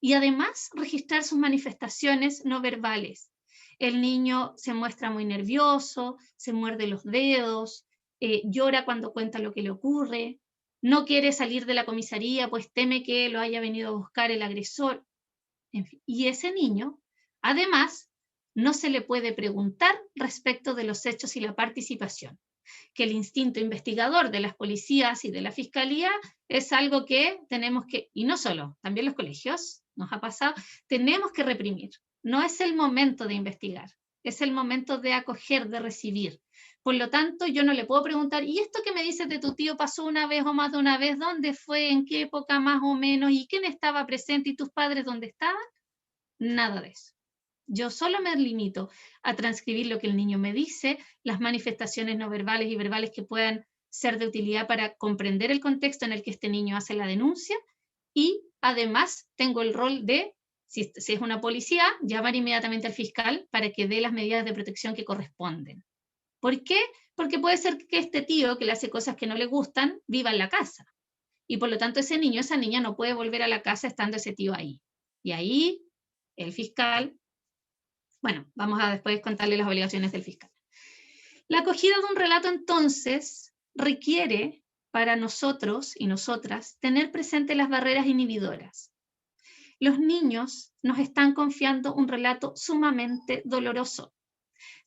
Y además registrar sus manifestaciones no verbales. El niño se muestra muy nervioso, se muerde los dedos, llora cuando cuenta lo que le ocurre, no quiere salir de la comisaría pues teme que lo haya venido a buscar el agresor. En fin, y ese niño, además, no se le puede preguntar respecto de los hechos y la participación, que el instinto investigador de las policías y de la fiscalía es algo que tenemos que, y no solo, también los colegios, nos ha pasado, tenemos que reprimir. No es el momento de investigar, es el momento de acoger, de recibir. Por lo tanto, yo no le puedo preguntar, ¿y esto que me dices de tu tío pasó una vez o más de una vez? ¿Dónde fue? ¿En qué época más o menos? ¿Y quién estaba presente? ¿Y tus padres dónde estaban? Nada de eso. Yo solo me limito a transcribir lo que el niño me dice, las manifestaciones no verbales y verbales que puedan ser de utilidad para comprender el contexto en el que este niño hace la denuncia, y además tengo el rol de, si es una policía, llamar inmediatamente al fiscal para que dé las medidas de protección que corresponden. ¿Por qué? Porque puede ser que este tío que le hace cosas que no le gustan viva en la casa, y por lo tanto ese niño, esa niña no puede volver a la casa estando ese tío ahí. Y ahí el fiscal, bueno, vamos a después contarle las obligaciones del fiscal. La acogida de un relato entonces requiere para nosotros y nosotras tener presente las barreras inhibidoras. Los niños nos están confiando un relato sumamente doloroso.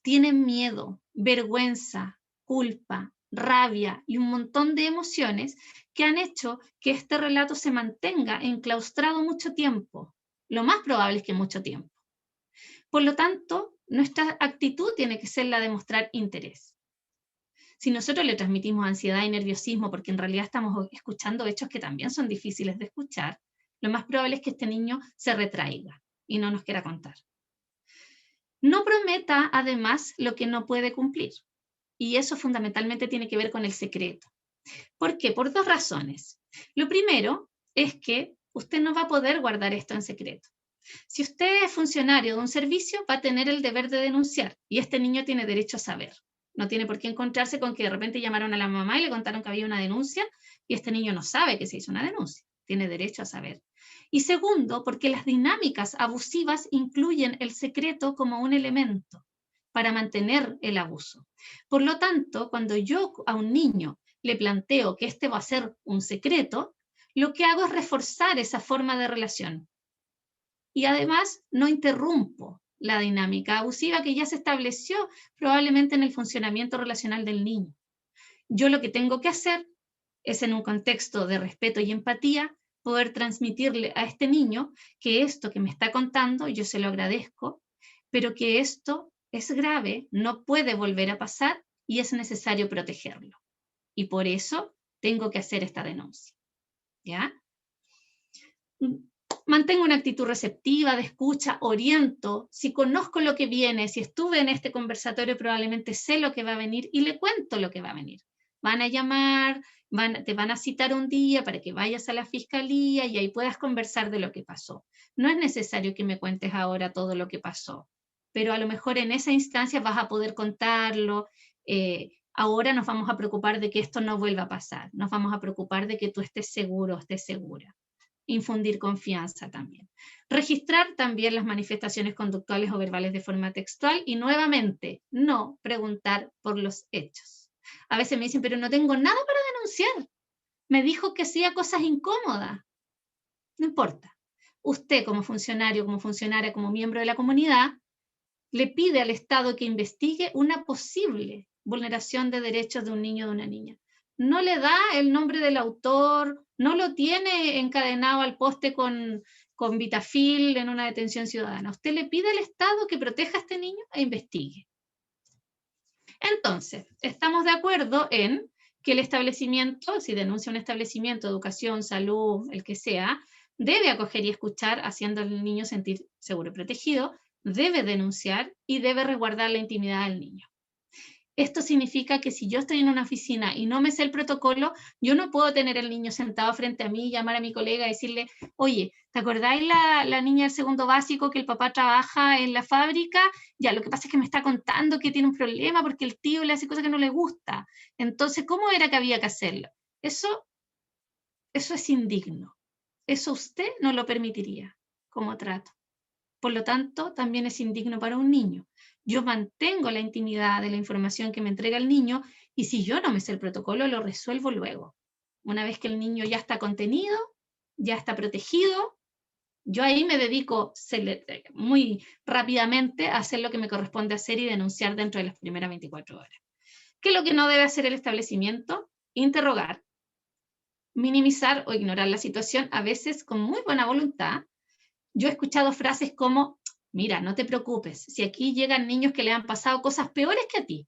Tienen miedo, vergüenza, culpa, rabia y un montón de emociones que han hecho que este relato se mantenga enclaustrado mucho tiempo. Lo más probable es que mucho tiempo. Por lo tanto, nuestra actitud tiene que ser la de mostrar interés. Si nosotros le transmitimos ansiedad y nerviosismo porque en realidad estamos escuchando hechos que también son difíciles de escuchar, lo más probable es que este niño se retraiga y no nos quiera contar. No prometa, además, lo que no puede cumplir. Y eso fundamentalmente tiene que ver con el secreto. ¿Por qué? Por dos razones. Lo primero es que usted no va a poder guardar esto en secreto. Si usted es funcionario de un servicio, va a tener el deber de denunciar, y este niño tiene derecho a saber. No tiene por qué encontrarse con que de repente llamaron a la mamá y le contaron que había una denuncia, y este niño no sabe que se hizo una denuncia. Tiene derecho a saber. Y segundo, porque las dinámicas abusivas incluyen el secreto como un elemento para mantener el abuso. Por lo tanto, cuando yo a un niño le planteo que este va a ser un secreto, lo que hago es reforzar esa forma de relación. Y además no interrumpo la dinámica abusiva que ya se estableció probablemente en el funcionamiento relacional del niño. Yo lo que tengo que hacer es, en un contexto de respeto y empatía, poder transmitirle a este niño que esto que me está contando, yo se lo agradezco, pero que esto es grave, no puede volver a pasar y es necesario protegerlo. Y por eso tengo que hacer esta denuncia. ¿Ya? Mantengo una actitud receptiva, de escucha, oriento. Si conozco lo que viene, si estuve en este conversatorio, probablemente sé lo que va a venir y le cuento lo que va a venir. Van a llamar, te van a citar un día para que vayas a la fiscalía y ahí puedas conversar de lo que pasó. No es necesario que me cuentes ahora todo lo que pasó, pero a lo mejor en esa instancia vas a poder contarlo. Ahora nos vamos a preocupar de que esto no vuelva a pasar. Nos vamos a preocupar de que tú estés seguro, estés segura. Infundir confianza también. Registrar también las manifestaciones conductuales o verbales de forma textual y nuevamente no preguntar por los hechos. A veces me dicen, pero no tengo nada para denunciar. Me dijo que hacía cosas incómodas. No importa. Usted como funcionario, como funcionaria, como miembro de la comunidad, le pide al Estado que investigue una posible vulneración de derechos de un niño o de una niña. No le da el nombre del autor, no lo tiene encadenado al poste con Vitafil en una detención ciudadana. Usted le pide al Estado que proteja a este niño e investigue. Entonces, estamos de acuerdo en que el establecimiento, si denuncia un establecimiento, educación, salud, el que sea, debe acoger y escuchar, haciendo al niño sentir seguro y protegido, debe denunciar y debe resguardar la intimidad del niño. Esto significa que si yo estoy en una oficina y no me sé el protocolo, yo no puedo tener al niño sentado frente a mí, llamar a mi colega y decirle, oye, ¿te acordáis la niña del segundo básico que el papá trabaja en la fábrica? Ya, lo que pasa es que me está contando que tiene un problema porque el tío le hace cosas que no le gusta. Entonces, ¿cómo era que había que hacerlo? Eso es indigno. Eso usted no lo permitiría como trato. Por lo tanto, también es indigno para un niño. Yo mantengo la intimidad de la información que me entrega el niño y si yo no me sé el protocolo, lo resuelvo luego. Una vez que el niño ya está contenido, ya está protegido, yo ahí me dedico muy rápidamente a hacer lo que me corresponde hacer y denunciar dentro de las primeras 24 horas. ¿Qué es lo que no debe hacer el establecimiento? Interrogar, minimizar o ignorar la situación, a veces con muy buena voluntad. Yo he escuchado frases como, mira, no te preocupes, si aquí llegan niños que le han pasado cosas peores que a ti.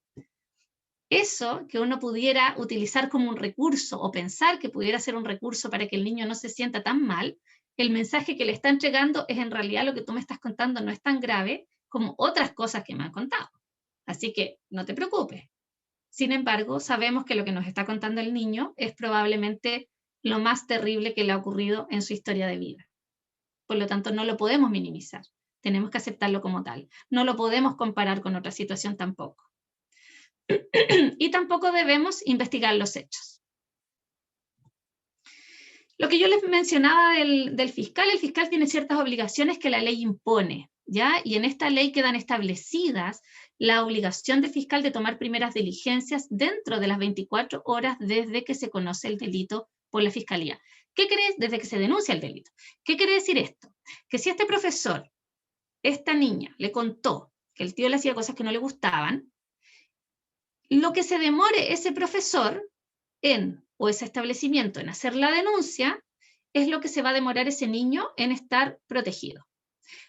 Eso que uno pudiera utilizar como un recurso o pensar que pudiera ser un recurso para que el niño no se sienta tan mal, el mensaje que le está entregando es en realidad lo que tú me estás contando no es tan grave como otras cosas que me han contado. Así que no te preocupes. Sin embargo, sabemos que lo que nos está contando el niño es probablemente lo más terrible que le ha ocurrido en su historia de vida. Por lo tanto, no lo podemos minimizar. Tenemos que aceptarlo como tal. No lo podemos comparar con otra situación tampoco. Y tampoco debemos investigar los hechos. Lo que yo les mencionaba del fiscal, el fiscal tiene ciertas obligaciones que la ley impone, ¿ya? Y en esta ley quedan establecidas la obligación del fiscal de tomar primeras diligencias dentro de las 24 horas desde que se conoce el delito por la fiscalía. ¿Qué quiere decir? Desde que se denuncia el delito. ¿Qué quiere decir esto? Que si este profesor, esta niña, le contó que el tío le hacía cosas que no le gustaban, lo que se demore ese profesor o ese establecimiento en hacer la denuncia es lo que se va a demorar ese niño en estar protegido.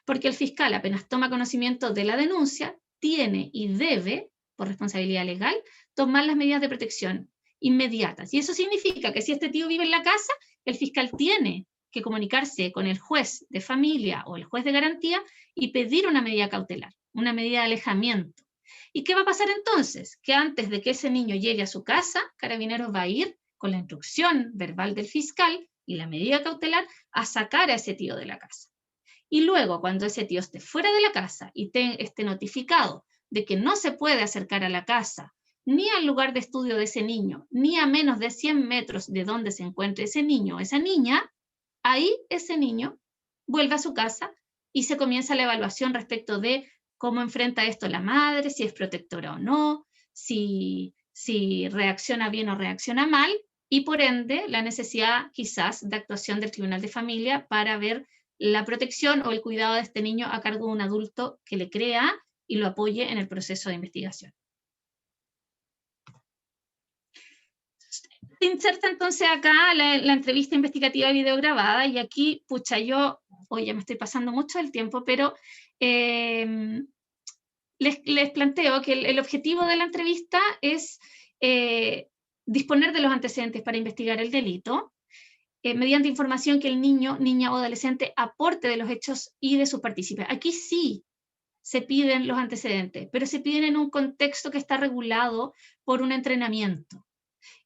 Porque el fiscal, apenas toma conocimiento de la denuncia, tiene y debe, por responsabilidad legal, tomar las medidas de protección inmediatas. Y eso significa que si este tío vive en la casa, el fiscal tiene que comunicarse con el juez de familia o el juez de garantía y pedir una medida cautelar, una medida de alejamiento. ¿Y qué va a pasar entonces? Que antes de que ese niño llegue a su casa, Carabineros va a ir con la instrucción verbal del fiscal y la medida cautelar a sacar a ese tío de la casa. Y luego, cuando ese tío esté fuera de la casa y esté notificado de que no se puede acercar a la casa, ni al lugar de estudio de ese niño, ni a menos de 100 metros de donde se encuentre ese niño o esa niña, ahí ese niño vuelve a su casa y se comienza la evaluación respecto de cómo enfrenta esto la madre, si es protectora o no, si reacciona bien o reacciona mal, y por ende la necesidad quizás de actuación del Tribunal de Familia para ver la protección o el cuidado de este niño a cargo de un adulto que le crea y lo apoye en el proceso de investigación. Se inserta entonces acá la entrevista investigativa videograbada y aquí, pucha, yo, hoy ya me estoy pasando mucho el tiempo, pero les planteo que el objetivo de la entrevista es disponer de los antecedentes para investigar el delito, mediante información que el niño, niña o adolescente aporte de los hechos y de sus partícipes. Aquí sí se piden los antecedentes, pero se piden en un contexto que está regulado por un entrenamiento.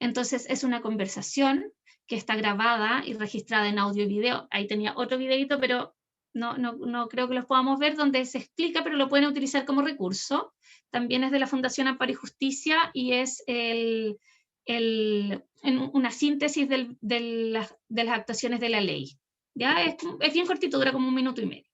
Entonces es una conversación que está grabada y registrada en audio y video. Ahí tenía otro videito, pero no creo que los podamos ver, donde se explica, pero lo pueden utilizar como recurso. También es de la Fundación Amparo y Justicia y es una síntesis de las actuaciones de la ley. ¿Ya? Es bien cortito, dura como 1 minuto y medio.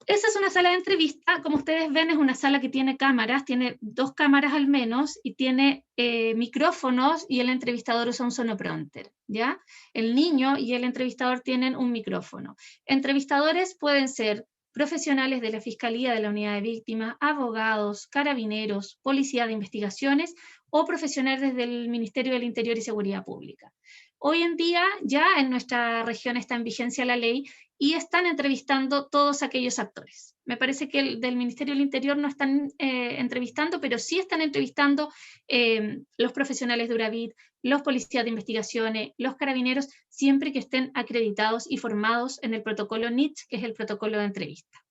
Esa es una sala de entrevista, como ustedes ven es una sala que tiene cámaras, tiene 2 cámaras al menos y tiene micrófonos y el entrevistador usa un sonoprompter, ¿ya? El niño y el entrevistador tienen un micrófono. Entrevistadores pueden ser profesionales de la Fiscalía de la Unidad de Víctimas, abogados, carabineros, policía de investigaciones o profesionales del Ministerio del Interior y Seguridad Pública. Hoy en día ya en nuestra región está en vigencia la ley y están entrevistando todos aquellos actores. Me parece que el del Ministerio del Interior no están entrevistando, pero sí están entrevistando los profesionales de URAVID, los policías de investigaciones, los carabineros, siempre que estén acreditados y formados en el protocolo NICH, que es el protocolo de entrevista.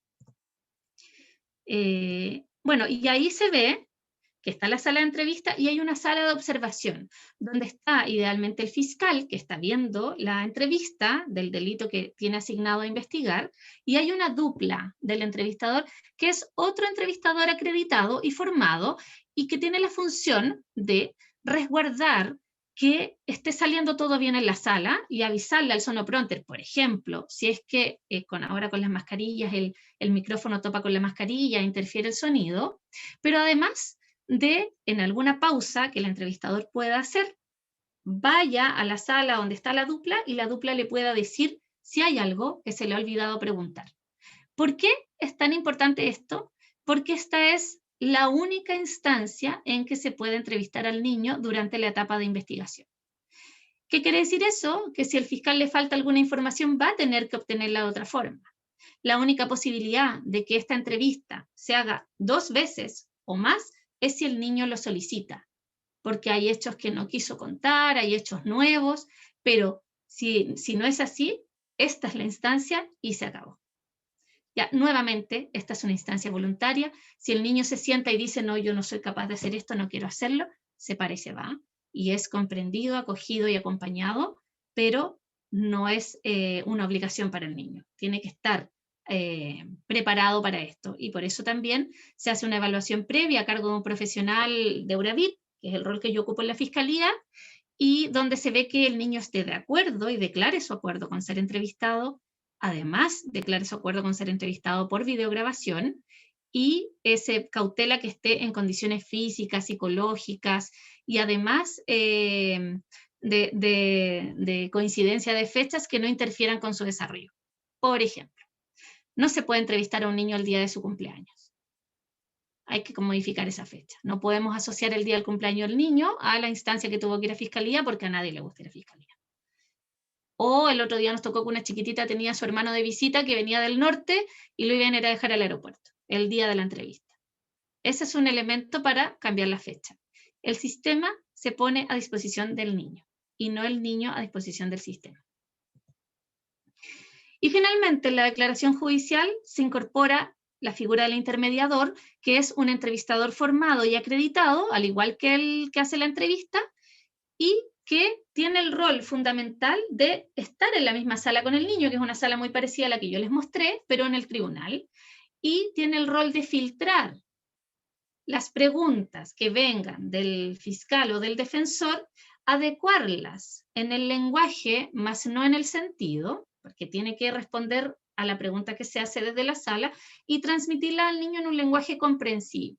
Bueno, y ahí se ve que está la sala de entrevista y hay una sala de observación, donde está idealmente el fiscal que está viendo la entrevista del delito que tiene asignado a investigar, y hay una dupla del entrevistador, que es otro entrevistador acreditado y formado, y que tiene la función de resguardar que esté saliendo todo bien en la sala y avisarle al sonoprompter, por ejemplo, si es que ahora con las mascarillas el micrófono topa con la mascarilla, interfiere el sonido, pero además de, en alguna pausa que el entrevistador pueda hacer, vaya a la sala donde está la dupla y la dupla le pueda decir si hay algo que se le ha olvidado preguntar. ¿Por qué es tan importante esto? Porque esta es la única instancia en que se puede entrevistar al niño durante la etapa de investigación. ¿Qué quiere decir eso? Que si al fiscal le falta alguna información va a tener que obtenerla de otra forma. La única posibilidad de que esta entrevista se haga 2 veces o más es si el niño lo solicita, porque hay hechos que no quiso contar, hay hechos nuevos, pero si no es así, esta es la instancia y se acabó. Ya, nuevamente, esta es una instancia voluntaria. Si el niño se sienta y dice, no, yo no soy capaz de hacer esto, no quiero hacerlo, se para y se va, y es comprendido, acogido y acompañado, pero no es una obligación para el niño. Tiene que estar preparado para esto, y por eso también se hace una evaluación previa a cargo de un profesional de URAVID, que es el rol que yo ocupo en la Fiscalía, y donde se ve que el niño esté de acuerdo y declare su acuerdo con ser entrevistado, además declare su acuerdo con ser entrevistado por videograbación, y se cautela que esté en condiciones físicas, psicológicas, y además de coincidencia de fechas que no interfieran con su desarrollo. Por ejemplo, no se puede entrevistar a un niño el día de su cumpleaños. Hay que modificar esa fecha. No podemos asociar el día del cumpleaños del niño a la instancia que tuvo que ir a Fiscalía, porque a nadie le gusta ir a Fiscalía. O el otro día nos tocó que una chiquitita tenía a su hermano de visita que venía del norte y lo iban a ir a dejar al aeropuerto, el día de la entrevista. Ese es un elemento para cambiar la fecha. El sistema se pone a disposición del niño y no el niño a disposición del sistema. Y finalmente, en la declaración judicial se incorpora la figura del intermediador, que es un entrevistador formado y acreditado, al igual que el que hace la entrevista, y que tiene el rol fundamental de estar en la misma sala con el niño, que es una sala muy parecida a la que yo les mostré, pero en el tribunal, y tiene el rol de filtrar las preguntas que vengan del fiscal o del defensor, adecuarlas en el lenguaje, más no en el sentido, porque tiene que responder a la pregunta que se hace desde la sala y transmitirla al niño en un lenguaje comprensible.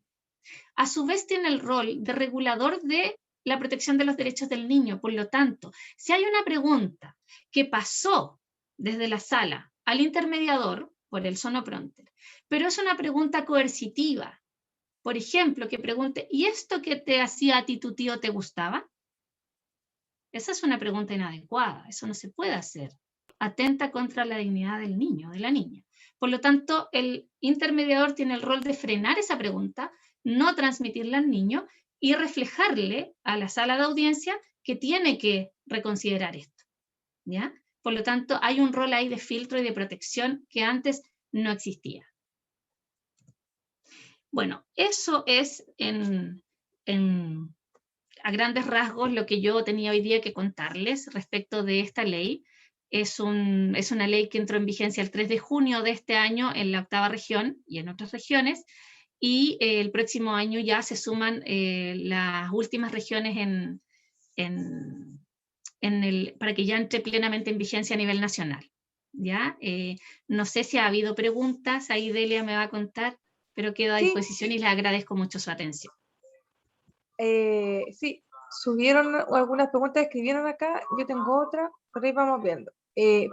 A su vez tiene el rol de regulador de la protección de los derechos del niño. Por lo tanto, si hay una pregunta que pasó desde la sala al intermediador por el sonoprompter, pero es una pregunta coercitiva, por ejemplo, que pregunte, ¿y esto que te hacía a ti tu tío te gustaba? Esa es una pregunta inadecuada, eso no se puede hacer. Atenta contra la dignidad del niño, de la niña. Por lo tanto, el intermediador tiene el rol de frenar esa pregunta, no transmitirla al niño y reflejarle a la sala de audiencia que tiene que reconsiderar esto, ¿ya? Por lo tanto, hay un rol ahí de filtro y de protección que antes no existía. Bueno, eso es a grandes rasgos lo que yo tenía hoy día que contarles respecto de esta ley. Es una ley que entró en vigencia el 3 de junio de este año en la 8ª región y en otras regiones, y el próximo año ya se suman las últimas regiones para que ya entre plenamente en vigencia a nivel nacional. ¿Ya? No sé si ha habido preguntas, ahí Delia me va a contar, pero quedo a disposición y les agradezco mucho su atención. Sí, subieron algunas preguntas, escribieron acá, yo tengo otra, por ahí vamos viendo.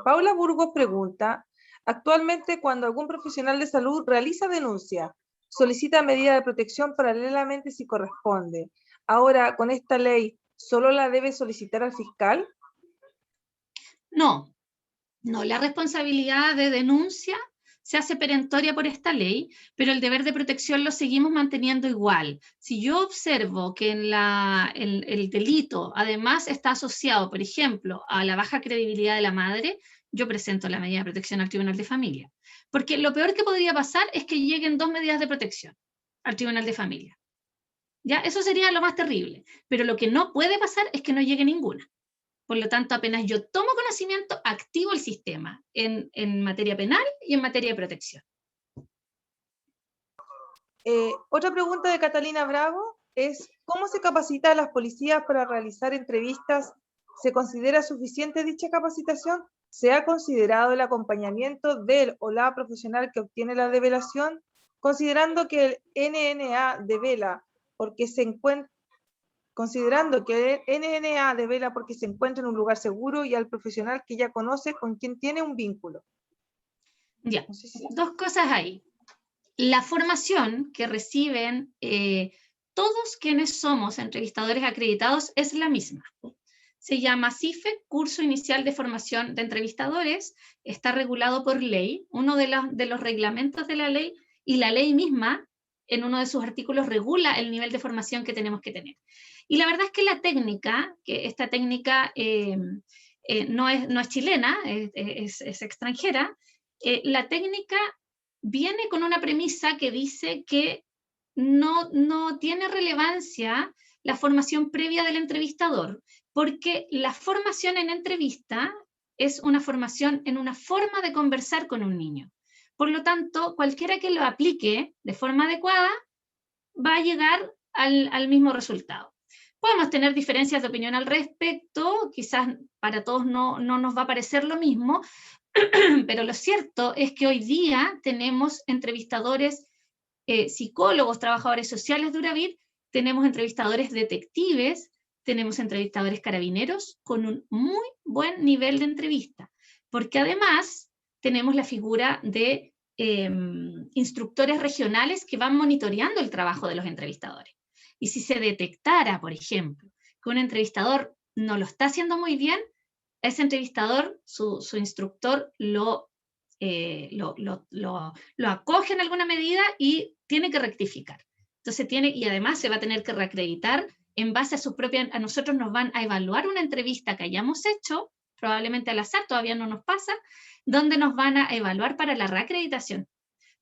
Paula Burgos pregunta, actualmente cuando algún profesional de salud realiza denuncia, solicita medida de protección paralelamente si corresponde. Ahora, con esta ley, ¿solo la debe solicitar al fiscal? No, la responsabilidad de denuncia se hace perentoria por esta ley, pero el deber de protección lo seguimos manteniendo igual. Si yo observo que el delito además está asociado, por ejemplo, a la baja credibilidad de la madre, yo presento la medida de protección al Tribunal de Familia. Porque lo peor que podría pasar es que lleguen 2 medidas de protección al Tribunal de Familia. ¿Ya? Eso sería lo más terrible. Pero lo que no puede pasar es que no llegue ninguna. Por lo tanto, apenas yo tomo conocimiento, activo el sistema en materia penal y en materia de protección. Otra pregunta de Catalina Bravo es, ¿cómo se capacita a las policías para realizar entrevistas? ¿Se considera suficiente dicha capacitación? ¿Se ha considerado el acompañamiento del o la profesional que obtiene la develación? Considerando que el NNA devela porque se encuentra en un lugar seguro y al profesional que ya conoce con quien tiene un vínculo. Ya, dos cosas ahí. La formación que reciben todos quienes somos entrevistadores acreditados es la misma. Se llama CIFE, Curso Inicial de Formación de Entrevistadores, está regulado por ley, uno de los reglamentos de la ley, y la ley misma, en uno de sus artículos, regula el nivel de formación que tenemos que tener. Y la verdad es que la técnica, que esta técnica no es chilena, es extranjera, la técnica viene con una premisa que dice que no tiene relevancia la formación previa del entrevistador, porque la formación en entrevista es una formación en una forma de conversar con un niño. Por lo tanto, cualquiera que lo aplique de forma adecuada va a llegar al mismo resultado. Podemos tener diferencias de opinión al respecto, quizás para todos no nos va a parecer lo mismo, pero lo cierto es que hoy día tenemos entrevistadores, psicólogos, trabajadores sociales de URAVID, tenemos entrevistadores detectives, tenemos entrevistadores carabineros con un muy buen nivel de entrevista, porque además tenemos la figura de instructores regionales que van monitoreando el trabajo de los entrevistadores. Y si se detectara, por ejemplo, que un entrevistador no lo está haciendo muy bien, ese entrevistador, su instructor lo acoge en alguna medida y tiene que rectificar. Entonces y además se va a tener que reacreditar en base a nosotros nos van a evaluar una entrevista que hayamos hecho, probablemente al azar, todavía no nos pasa, donde nos van a evaluar para la reacreditación.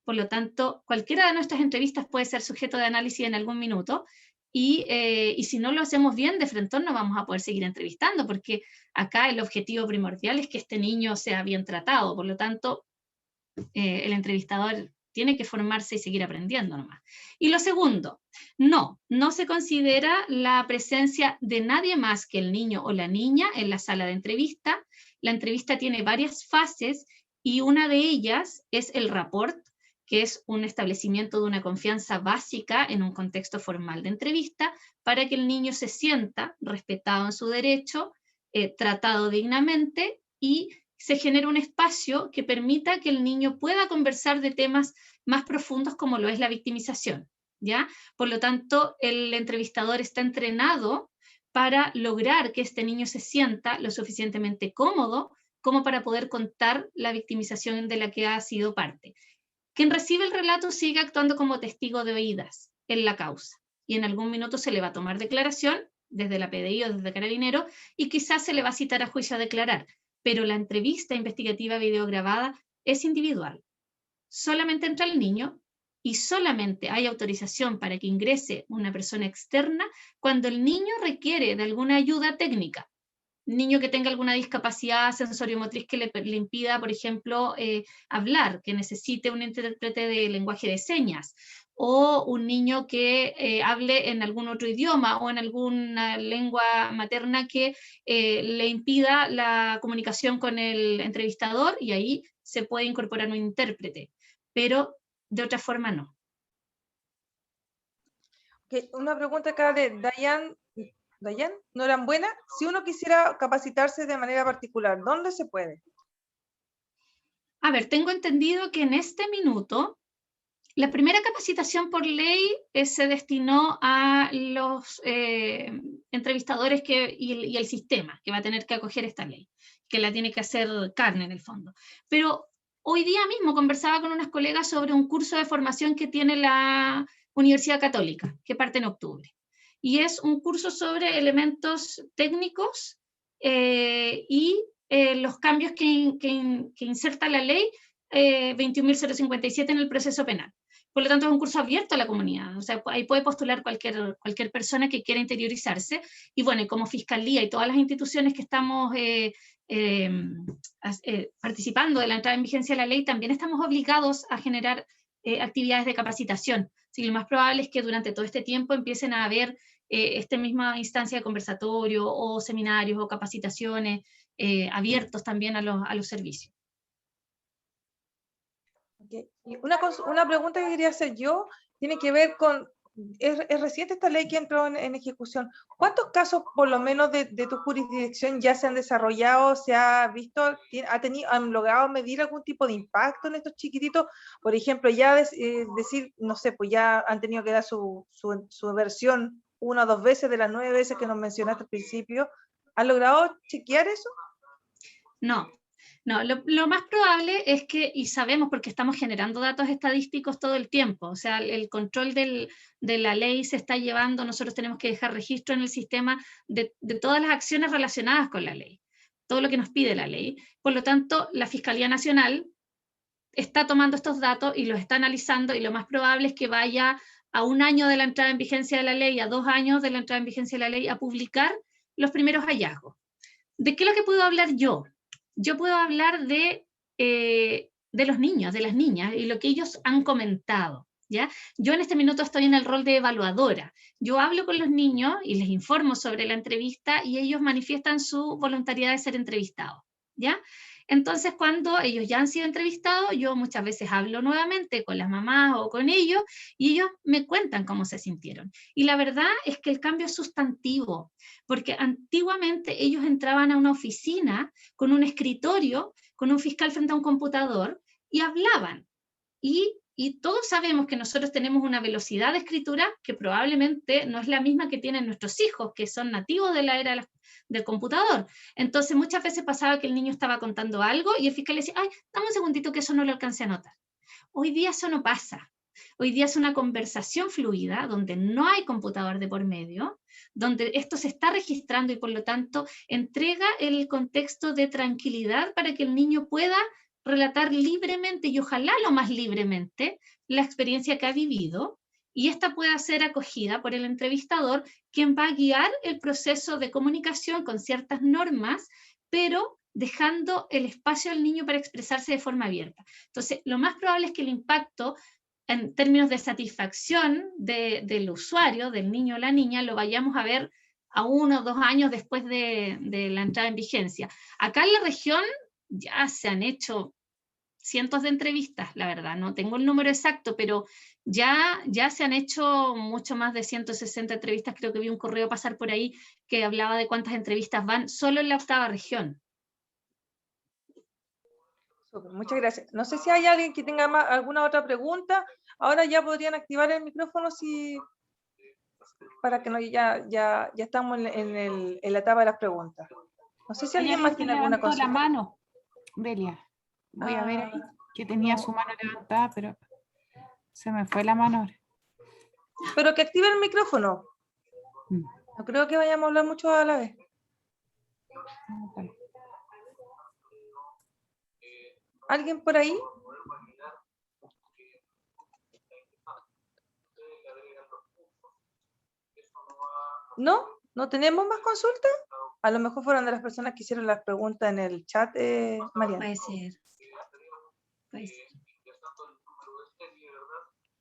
Por lo tanto, cualquiera de nuestras entrevistas puede ser sujeto de análisis en algún minuto, y si no lo hacemos bien, de frente no vamos a poder seguir entrevistando, porque acá el objetivo primordial es que este niño sea bien tratado. Por lo tanto, el entrevistador tiene que formarse y seguir aprendiendo nomás. Y lo segundo, no se considera la presencia de nadie más que el niño o la niña en la sala de entrevista. La entrevista tiene varias fases y una de ellas es el rapport, que es un establecimiento de una confianza básica en un contexto formal de entrevista, para que el niño se sienta respetado en su derecho, tratado dignamente, y se genera un espacio que permita que el niño pueda conversar de temas más profundos como lo es la victimización, ¿ya? Por lo tanto, el entrevistador está entrenado para lograr que este niño se sienta lo suficientemente cómodo como para poder contar la victimización de la que ha sido parte. Quien recibe el relato sigue actuando como testigo de oídas en la causa, y en algún minuto se le va a tomar declaración desde la PDI o desde Carabinero, y quizás se le va a citar a juicio a declarar, pero la entrevista investigativa videograbada es individual. Solamente entra el niño y solamente hay autorización para que ingrese una persona externa cuando el niño requiere de alguna ayuda técnica. Niño que tenga alguna discapacidad sensoriomotriz que le impida, por ejemplo, hablar, que necesite un intérprete de lenguaje de señas, o un niño que hable en algún otro idioma o en alguna lengua materna que le impida la comunicación con el entrevistador, y ahí se puede incorporar un intérprete, pero de otra forma no. Okay, una pregunta acá de Dayan Norambuena. Si uno quisiera capacitarse de manera particular, ¿dónde se puede? A ver, tengo entendido que en este minuto la primera capacitación por ley se destinó a los entrevistadores y el sistema que va a tener que acoger esta ley. que la tiene que hacer carne en el fondo. Pero hoy día mismo conversaba con unas colegas sobre un curso de formación que tiene la Universidad Católica, que parte en octubre. Y es un curso sobre elementos técnicos y los cambios que inserta la ley 21.057 en el proceso penal. Por lo tanto, es un curso abierto a la comunidad. O sea, ahí puede postular cualquier persona que quiera interiorizarse. Y bueno, como Fiscalía y todas las instituciones que estamos participando de la entrada en vigencia de la ley, también estamos obligados a generar actividades de capacitación. Así que lo más probable es que durante todo este tiempo empiecen a haber esta misma instancia de conversatorio o seminarios o capacitaciones abiertos también a los servicios. Okay. Y una pregunta que quería hacer yo tiene que ver con, es reciente esta ley que entró en ejecución. ¿Cuántos casos, por lo menos de tu jurisdicción, ya se han desarrollado, se ha visto, han logrado medir algún tipo de impacto en estos chiquititos? Por ejemplo, ya decir, no sé, pues ya han tenido que dar su versión 1 o 2 veces de las 9 veces que nos mencionaste al principio. ¿Han logrado chequear eso? No. No, lo más probable es que, y sabemos porque estamos generando datos estadísticos todo el tiempo, o sea, el control de la ley se está llevando, nosotros tenemos que dejar registro en el sistema de todas las acciones relacionadas con la ley, todo lo que nos pide la ley. Por lo tanto, la Fiscalía Nacional está tomando estos datos y los está analizando, y lo más probable es que vaya a 1 año de la entrada en vigencia de la ley, a 2 años de la entrada en vigencia de la ley, a publicar los primeros hallazgos. ¿De qué es lo que puedo hablar yo? Yo puedo hablar de los niños, de las niñas, y lo que ellos han comentado, ¿ya? Yo en este minuto estoy en el rol de evaluadora. Yo hablo con los niños y les informo sobre la entrevista y ellos manifiestan su voluntariedad de ser entrevistados, ¿ya? Entonces, cuando ellos ya han sido entrevistados, yo muchas veces hablo nuevamente con las mamás o con ellos y ellos me cuentan cómo se sintieron. Y la verdad es que el cambio es sustantivo, porque antiguamente ellos entraban a una oficina con un escritorio, con un fiscal frente a un computador y hablaban. Y todos sabemos que nosotros tenemos una velocidad de escritura que probablemente no es la misma que tienen nuestros hijos, que son nativos de la era del computador. Entonces muchas veces pasaba que el niño estaba contando algo y el fiscal le decía, ay, dame un segundito que eso no lo alcancé a notar. Hoy día eso no pasa. Hoy día es una conversación fluida, donde no hay computador de por medio, donde esto se está registrando y por lo tanto entrega el contexto de tranquilidad para que el niño pueda relatar libremente y ojalá lo más libremente la experiencia que ha vivido, y esta pueda ser acogida por el entrevistador, quien va a guiar el proceso de comunicación con ciertas normas, pero dejando el espacio al niño para expresarse de forma abierta. Entonces, lo más probable es que el impacto en términos de satisfacción del usuario, del niño o la niña, lo vayamos a ver a 1 o 2 años después de la entrada en vigencia. Acá en la región ya se han hecho cientos de entrevistas, la verdad, no tengo el número exacto, pero ya se han hecho mucho más de 160 entrevistas. Creo que vi un correo pasar por ahí que hablaba de cuántas entrevistas van solo en la 8ª región. Super, muchas gracias. No sé si hay alguien que tenga alguna otra pregunta. Ahora ya podrían activar el micrófono para que no, ya estamos en la etapa de las preguntas. No sé si alguien más tiene alguna cosa. la mano, Delia. Voy a ver ahí que tenía su mano levantada, pero se me fue la mano ahora. Pero que active el micrófono. No creo que vayamos a hablar mucho a la vez. ¿Alguien por ahí? ¿No? ¿No tenemos más consultas? A lo mejor fueron de las personas que hicieron las preguntas en el chat, Mariana. Puede ser. Puede ser.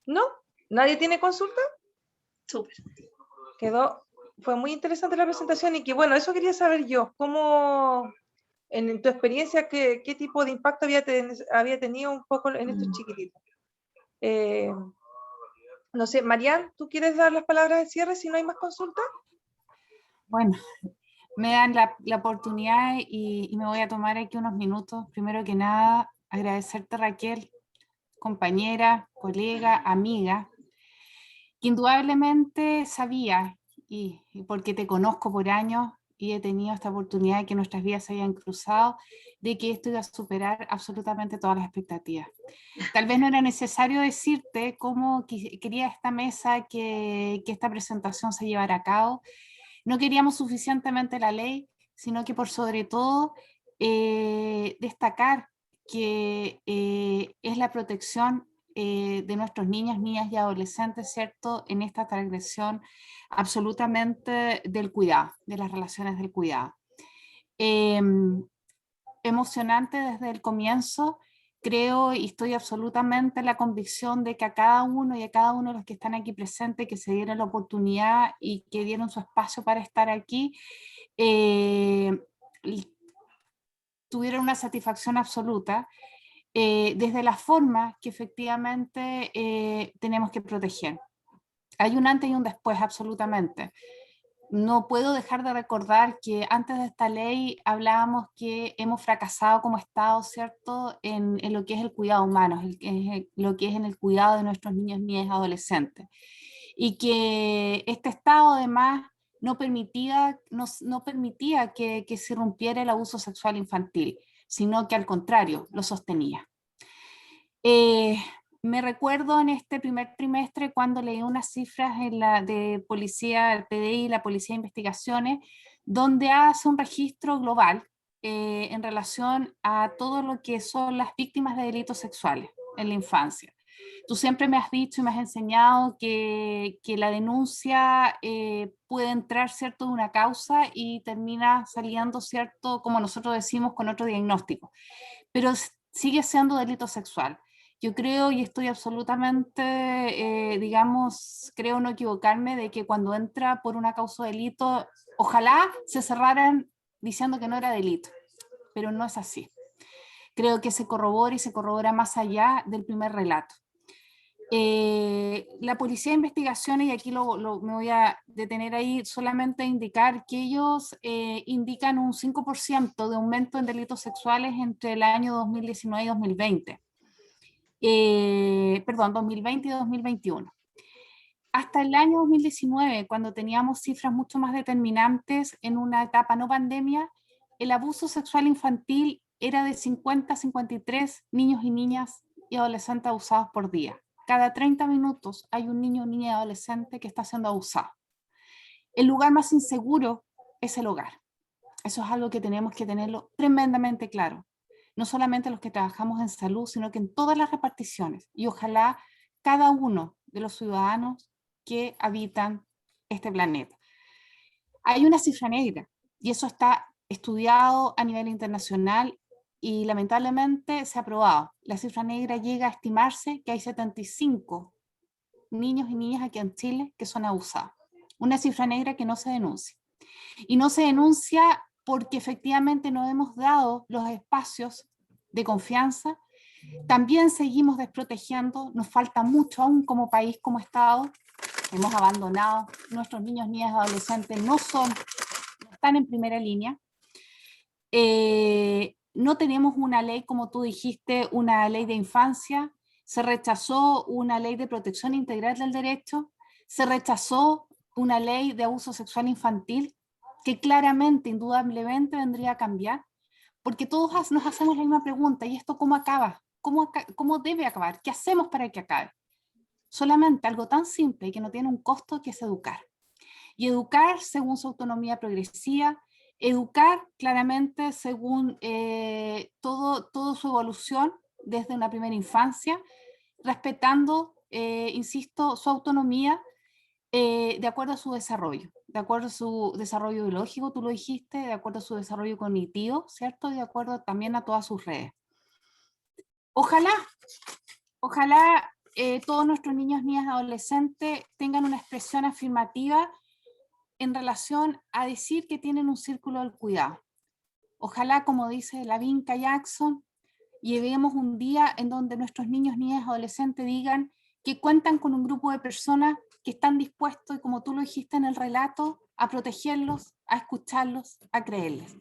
¿No? ¿Nadie tiene consulta? Súper. Fue muy interesante la presentación y que bueno, eso quería saber yo, cómo en tu experiencia, qué tipo de impacto había tenido un poco en estos chiquititos. No sé, Marian, ¿tú quieres dar las palabras de cierre si no hay más consultas? Bueno, me dan la oportunidad y me voy a tomar aquí unos minutos. Primero que nada, agradecerte, Raquel, compañera, colega, amiga, que indudablemente sabía, y porque te conozco por años, y he tenido esta oportunidad de que nuestras vidas se hayan cruzado, de que esto iba a superar absolutamente todas las expectativas. Tal vez no era necesario decirte cómo quería esta mesa que esta presentación se llevara a cabo. No queríamos suficientemente la ley, sino que por sobre todo destacar que es la protección de nuestros niños, niñas y adolescentes, ¿cierto?, en esta transgresión absolutamente del cuidado, de las relaciones del cuidado. Emocionante desde el comienzo, creo y estoy absolutamente en la convicción de que a cada uno y a cada uno de los que están aquí presentes, que se dieron la oportunidad y que dieron su espacio para estar aquí, tuvieron una satisfacción absoluta desde la forma que efectivamente tenemos que proteger. Hay un antes y un después, absolutamente. No puedo dejar de recordar que antes de esta ley hablábamos que hemos fracasado como Estado, ¿cierto?, en lo que es el cuidado humano, lo que es en el cuidado de nuestros niños, niñas y adolescentes. Y que este Estado además no permitía que se rompiera el abuso sexual infantil, sino que al contrario, lo sostenía. Me recuerdo en este primer trimestre cuando leí unas cifras de policía, el PDI, la Policía de Investigaciones, donde hace un registro global en relación a todo lo que son las víctimas de delitos sexuales en la infancia. Tú siempre me has dicho y me has enseñado que la denuncia puede entrar, ¿cierto?, de una causa y termina saliendo, ¿cierto?, como nosotros decimos, con otro diagnóstico, pero sigue siendo delito sexual. Yo creo y estoy absolutamente, digamos, creo no equivocarme de que cuando entra por una causa de delito, ojalá se cerraran diciendo que no era delito, pero no es así. Creo que se corrobora y se corrobora más allá del primer relato. La Policía de Investigaciones, y aquí me voy a detener ahí, solamente indicar que ellos indican un 5% de aumento en delitos sexuales entre el año 2019 y 2020. Perdón, 2020 y 2021. Hasta el año 2019, cuando teníamos cifras mucho más determinantes en una etapa no pandemia, el abuso sexual infantil era de 50 a 53 niños y niñas y adolescentes abusados por día. Cada 30 minutos hay un niño, niña y adolescente que está siendo abusado. El lugar más inseguro es el hogar. Eso es algo que tenemos que tenerlo tremendamente claro. No solamente los que trabajamos en salud, sino que en todas las reparticiones. Y ojalá cada uno de los ciudadanos que habitan este planeta. Hay una cifra negra y eso está estudiado a nivel internacional y lamentablemente se ha probado. La cifra negra llega a estimarse que hay 75 niños y niñas aquí en Chile que son abusados. Una cifra negra que no se denuncia. Y no se denuncia porque efectivamente no hemos dado los espacios de confianza. También seguimos desprotegiendo, nos falta mucho aún como país, como Estado. Hemos abandonado, nuestros niños, niñas, adolescentes no están en primera línea. No tenemos una ley, como tú dijiste, una ley de infancia, se rechazó una ley de protección integral del derecho, se rechazó una ley de abuso sexual infantil, que claramente, indudablemente vendría a cambiar, porque todos nos hacemos la misma pregunta, ¿y esto cómo acaba? ¿Cómo debe acabar? ¿Qué hacemos para que acabe? Solamente algo tan simple y que no tiene un costo, que es educar. Y educar según su autonomía progresiva, educar claramente según todo su evolución desde una primera infancia, respetando, insisto, su autonomía de acuerdo a su desarrollo, de acuerdo a su desarrollo biológico, tú lo dijiste, de acuerdo a su desarrollo cognitivo, ¿cierto? De acuerdo también a todas sus redes. Ojalá todos nuestros niños, niñas, adolescentes tengan una expresión afirmativa en relación a decir que tienen un círculo del cuidado. Ojalá, como dice la Vinca Jackson, lleguemos un día en donde nuestros niños, niñas, adolescentes digan que cuentan con un grupo de personas que están dispuestos, y como tú lo dijiste en el relato, a protegerlos, a escucharlos, a creerles.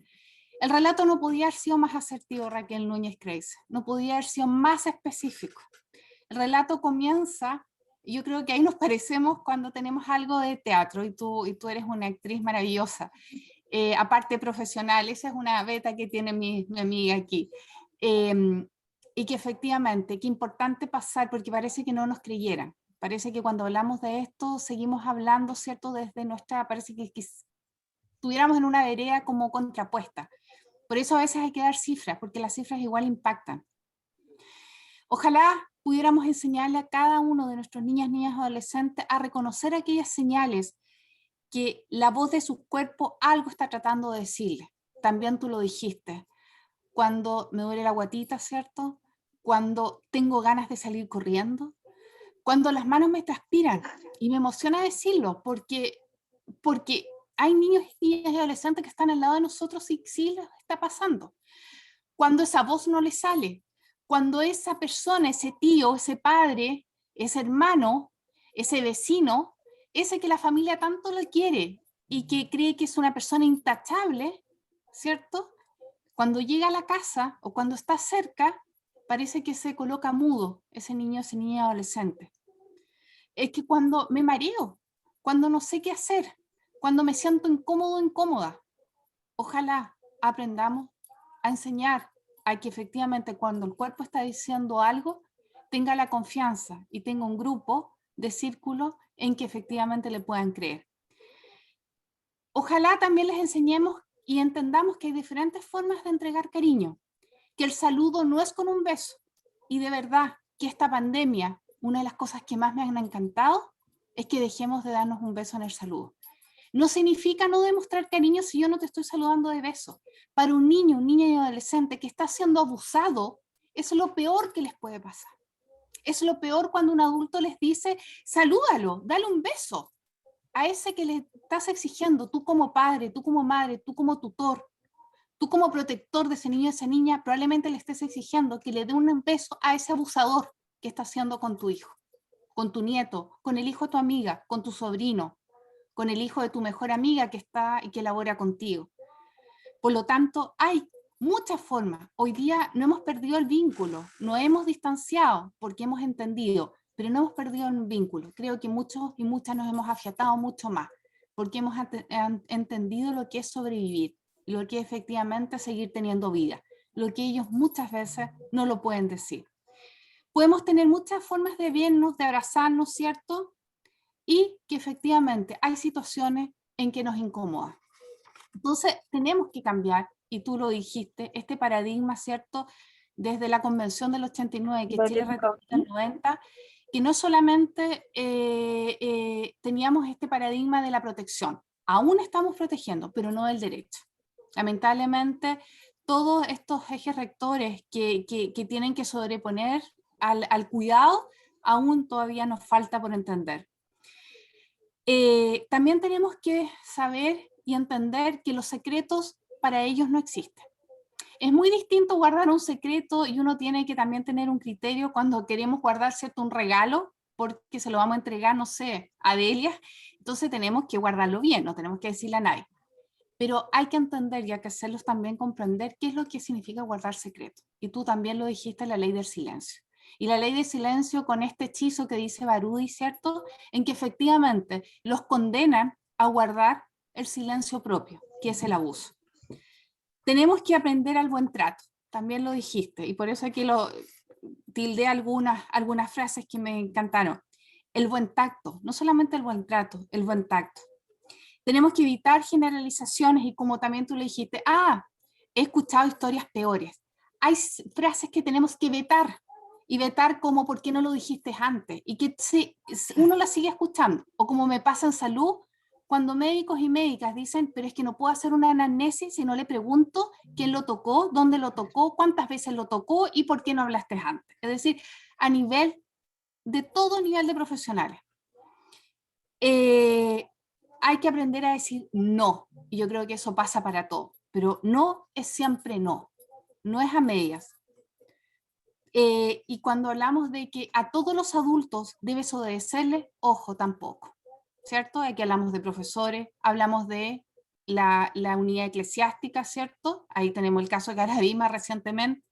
El relato no podía haber sido más asertivo, Raquel Núñez Creigset, no podía haber sido más específico. El relato comienza, y yo creo que ahí nos parecemos cuando tenemos algo de teatro, y tú eres una actriz maravillosa. aparte profesional, esa es una beta que tiene mi amiga aquí. Y que efectivamente, qué importante pasar, porque parece que no nos creyeran. Parece que cuando hablamos de esto, seguimos hablando, ¿cierto? Desde nuestra, parece que estuviéramos en una vereda como contrapuesta. Por eso a veces hay que dar cifras, porque las cifras igual impactan. Ojalá pudiéramos enseñarle a cada uno de nuestros niñas, niñas, adolescentes a reconocer aquellas señales que la voz de su cuerpo algo está tratando de decirle. También tú lo dijiste. Cuando me duele la guatita, ¿cierto? Cuando tengo ganas de salir corriendo. Cuando las manos me transpiran. Y me emociona decirlo, porque hay niños y niñas y adolescentes que están al lado de nosotros y sí les está pasando. Cuando esa voz no le sale. Cuando esa persona, ese tío, ese padre, ese hermano, ese vecino, ese que la familia tanto lo quiere y que cree que es una persona intachable, ¿cierto? Cuando llega a la casa o cuando está cerca, parece que se coloca mudo ese niño, ese niña adolescente. Es que cuando me mareo, cuando no sé qué hacer, cuando me siento incómodo o incómoda, ojalá aprendamos a enseñar a que efectivamente cuando el cuerpo está diciendo algo, tenga la confianza y tenga un grupo de círculo en que efectivamente le puedan creer. Ojalá también les enseñemos y entendamos que hay diferentes formas de entregar cariño, que el saludo no es con un beso. Y de verdad que esta pandemia, una de las cosas que más me han encantado es que dejemos de darnos un beso en el saludo. No significa no demostrar cariño si yo no te estoy saludando de beso. Para un niño, una niña y adolescente que está siendo abusado, es lo peor que les puede pasar. Es lo peor cuando un adulto les dice, salúdalo, dale un beso. A ese que le estás exigiendo, tú como padre, tú como madre, tú como tutor, tú como protector de ese niño, esa niña, probablemente le estés exigiendo que le dé un beso a ese abusador que está haciendo con tu hijo, con tu nieto, con el hijo de tu amiga, con tu sobrino, con el hijo de tu mejor amiga que está y que labora contigo. Por lo tanto, hay muchas formas. Hoy día no hemos perdido el vínculo, no hemos distanciado porque hemos entendido, pero no hemos perdido el vínculo. Creo que muchos y muchas nos hemos afiatado mucho más porque hemos entendido lo que es sobrevivir, lo que es efectivamente seguir teniendo vida, lo que ellos muchas veces no lo pueden decir. Podemos tener muchas formas de vernos, de abrazarnos, ¿cierto? Y que efectivamente hay situaciones en que nos incomoda. Entonces tenemos que cambiar, y tú lo dijiste, este paradigma, ¿cierto? Desde la Convención del 89, que Chile retomó en el 90, que no solamente teníamos este paradigma de la protección, aún estamos protegiendo, pero no del derecho. Lamentablemente, todos estos ejes rectores que tienen que sobreponer al cuidado, aún todavía nos falta por entender. También tenemos que saber y entender que los secretos para ellos no existen. Es muy distinto guardar un secreto y uno tiene que también tener un criterio cuando queremos guardar, ¿cierto?, un regalo, porque se lo vamos a entregar, no sé, a Delia, entonces tenemos que guardarlo bien, no tenemos que decirle a nadie. Pero hay que entender y hay que hacerlos también comprender qué es lo que significa guardar secreto. Y tú también lo dijiste, la ley del silencio. Y la ley del silencio con este hechizo que dice Barudi, ¿cierto?, en que efectivamente los condenan a guardar el silencio propio, que es el abuso. Tenemos que aprender al buen trato, también lo dijiste, y por eso aquí lo tildé algunas frases que me encantaron. El buen tacto, no solamente el buen trato, el buen tacto. Tenemos que evitar generalizaciones y como también tú le dijiste, he escuchado historias peores. Hay frases que tenemos que vetar, y vetar como ¿por qué no lo dijiste antes? Y que uno la sigue escuchando, o como me pasa en salud, cuando médicos y médicas dicen, pero es que no puedo hacer una anamnesis si no le pregunto quién lo tocó, dónde lo tocó, cuántas veces lo tocó y por qué no hablaste antes. Es decir, a nivel de todo nivel de profesionales. Hay que aprender a decir no, y yo creo que eso pasa para todo, pero no es siempre no, no es a medias. Y cuando hablamos de que a todos los adultos debes obedecerle, ojo, tampoco, ¿cierto? Aquí hablamos de profesores, hablamos de la unidad eclesiástica, ¿cierto? Ahí tenemos el caso de Garavima recientemente,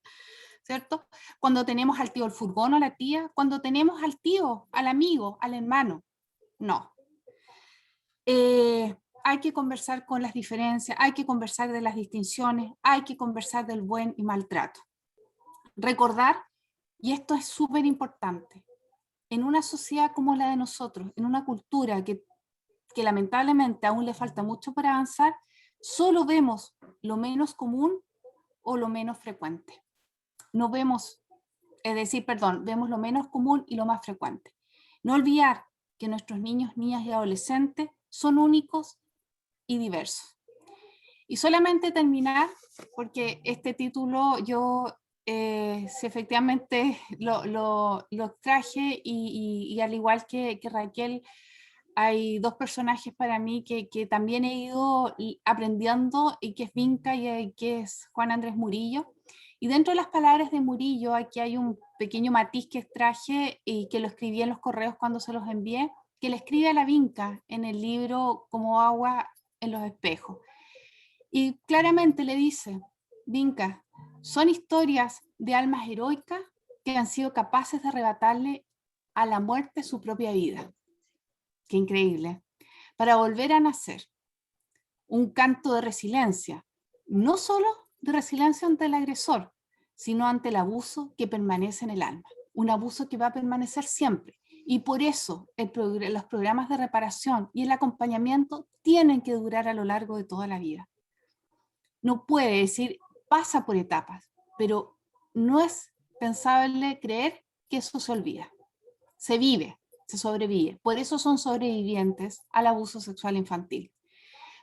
¿cierto? Cuando tenemos al tío del furgón o a la tía, cuando tenemos al tío, al amigo, al hermano, no. hay que conversar con las diferencias, hay que conversar de las distinciones, hay que conversar del buen y maltrato. Recordar, y esto es súper importante, en una sociedad como la de nosotros, en una cultura que lamentablemente aún le falta mucho para avanzar, solo vemos lo menos común o lo menos frecuente. No vemos, vemos lo menos común y lo más frecuente. No olvidar que nuestros niños, niñas y adolescentes son únicos y diversos. Y solamente terminar, porque este título yo si efectivamente lo traje y al igual que Raquel, hay dos personajes para mí que también he ido aprendiendo, y que es Vinca y que es Juan Andrés Murillo. Y dentro de las palabras de Murillo, aquí hay un pequeño matiz que traje y que lo escribí en los correos cuando se los envié, que le escribe a la Vinca en el libro Como agua en los espejos. Y claramente le dice: Vinca, son historias de almas heroicas que han sido capaces de arrebatarle a la muerte su propia vida. Qué increíble. Para volver a nacer. Un canto de resiliencia, no solo de resiliencia ante el agresor, sino ante el abuso que permanece en el alma. Un abuso que va a permanecer siempre. Y por eso los programas de reparación y el acompañamiento tienen que durar a lo largo de toda la vida. No puede decir, pasa por etapas, pero no es pensable creer que eso se olvida. Se vive, se sobrevive. Por eso son sobrevivientes al abuso sexual infantil.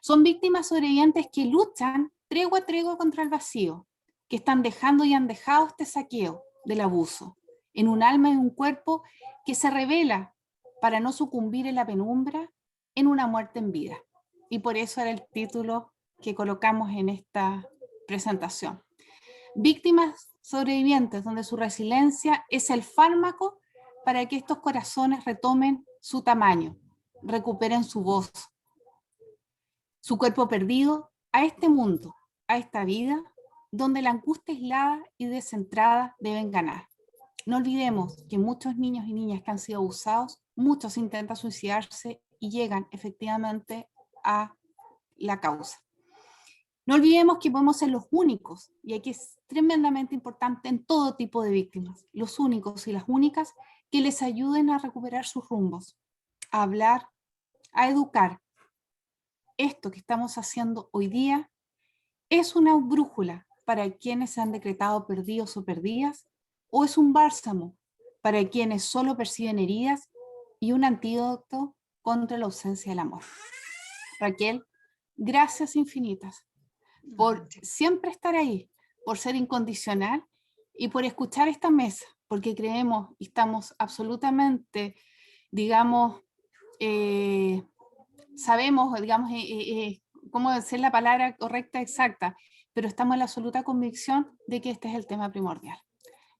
Son víctimas sobrevivientes que luchan tregua a tregua contra el vacío, que están dejando y han dejado este saqueo del abuso en un alma y un cuerpo que se revela para no sucumbir en la penumbra en una muerte en vida. Y por eso era el título que colocamos en esta presentación. Víctimas sobrevivientes, donde su resiliencia es el fármaco para que estos corazones retomen su tamaño, recuperen su voz, su cuerpo perdido a este mundo, a esta vida, donde la angustia aislada y descentrada deben ganar. No olvidemos que muchos niños y niñas que han sido abusados, muchos intentan suicidarse y llegan efectivamente a la causa. No olvidemos que podemos ser los únicos, y aquí es tremendamente importante en todo tipo de víctimas, los únicos y las únicas que les ayuden a recuperar sus rumbos, a hablar, a educar. Esto que estamos haciendo hoy día es una brújula para quienes se han decretado perdidos o perdidas, o es un bálsamo para quienes solo perciben heridas y un antídoto contra la ausencia del amor. Raquel, gracias infinitas por siempre estar ahí, por ser incondicional y por escuchar esta mesa, porque creemos y estamos absolutamente, digamos, sabemos, digamos, cómo decir la palabra correcta, exacta, pero estamos en la absoluta convicción de que este es el tema primordial.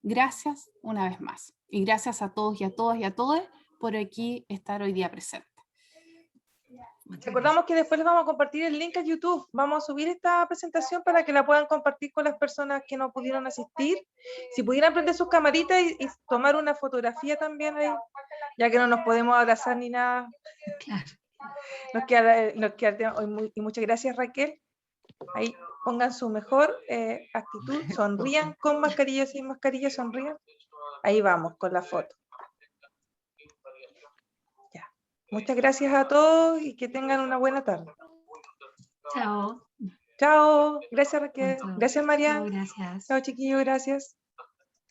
Gracias una vez más, y gracias a todos y a todas y a todos por aquí estar hoy día presente. Recordamos que después les vamos a compartir el link a YouTube. Vamos a subir esta presentación para que la puedan compartir con las personas que no pudieron asistir. Si pudieran prender sus camaritas y tomar una fotografía también ahí, ya que no nos podemos abrazar ni nada. Claro. Nos queda el tema hoy y muchas gracias, Raquel. Ahí pongan su mejor actitud, sonrían con mascarilla, sin mascarilla, sonrían. Ahí vamos con la foto. Ya. Muchas gracias a todos y que tengan una buena tarde. Chao. Chao. Gracias, Raquel. Chao. Gracias, María. Chao, gracias. Chao, chiquillos. Gracias.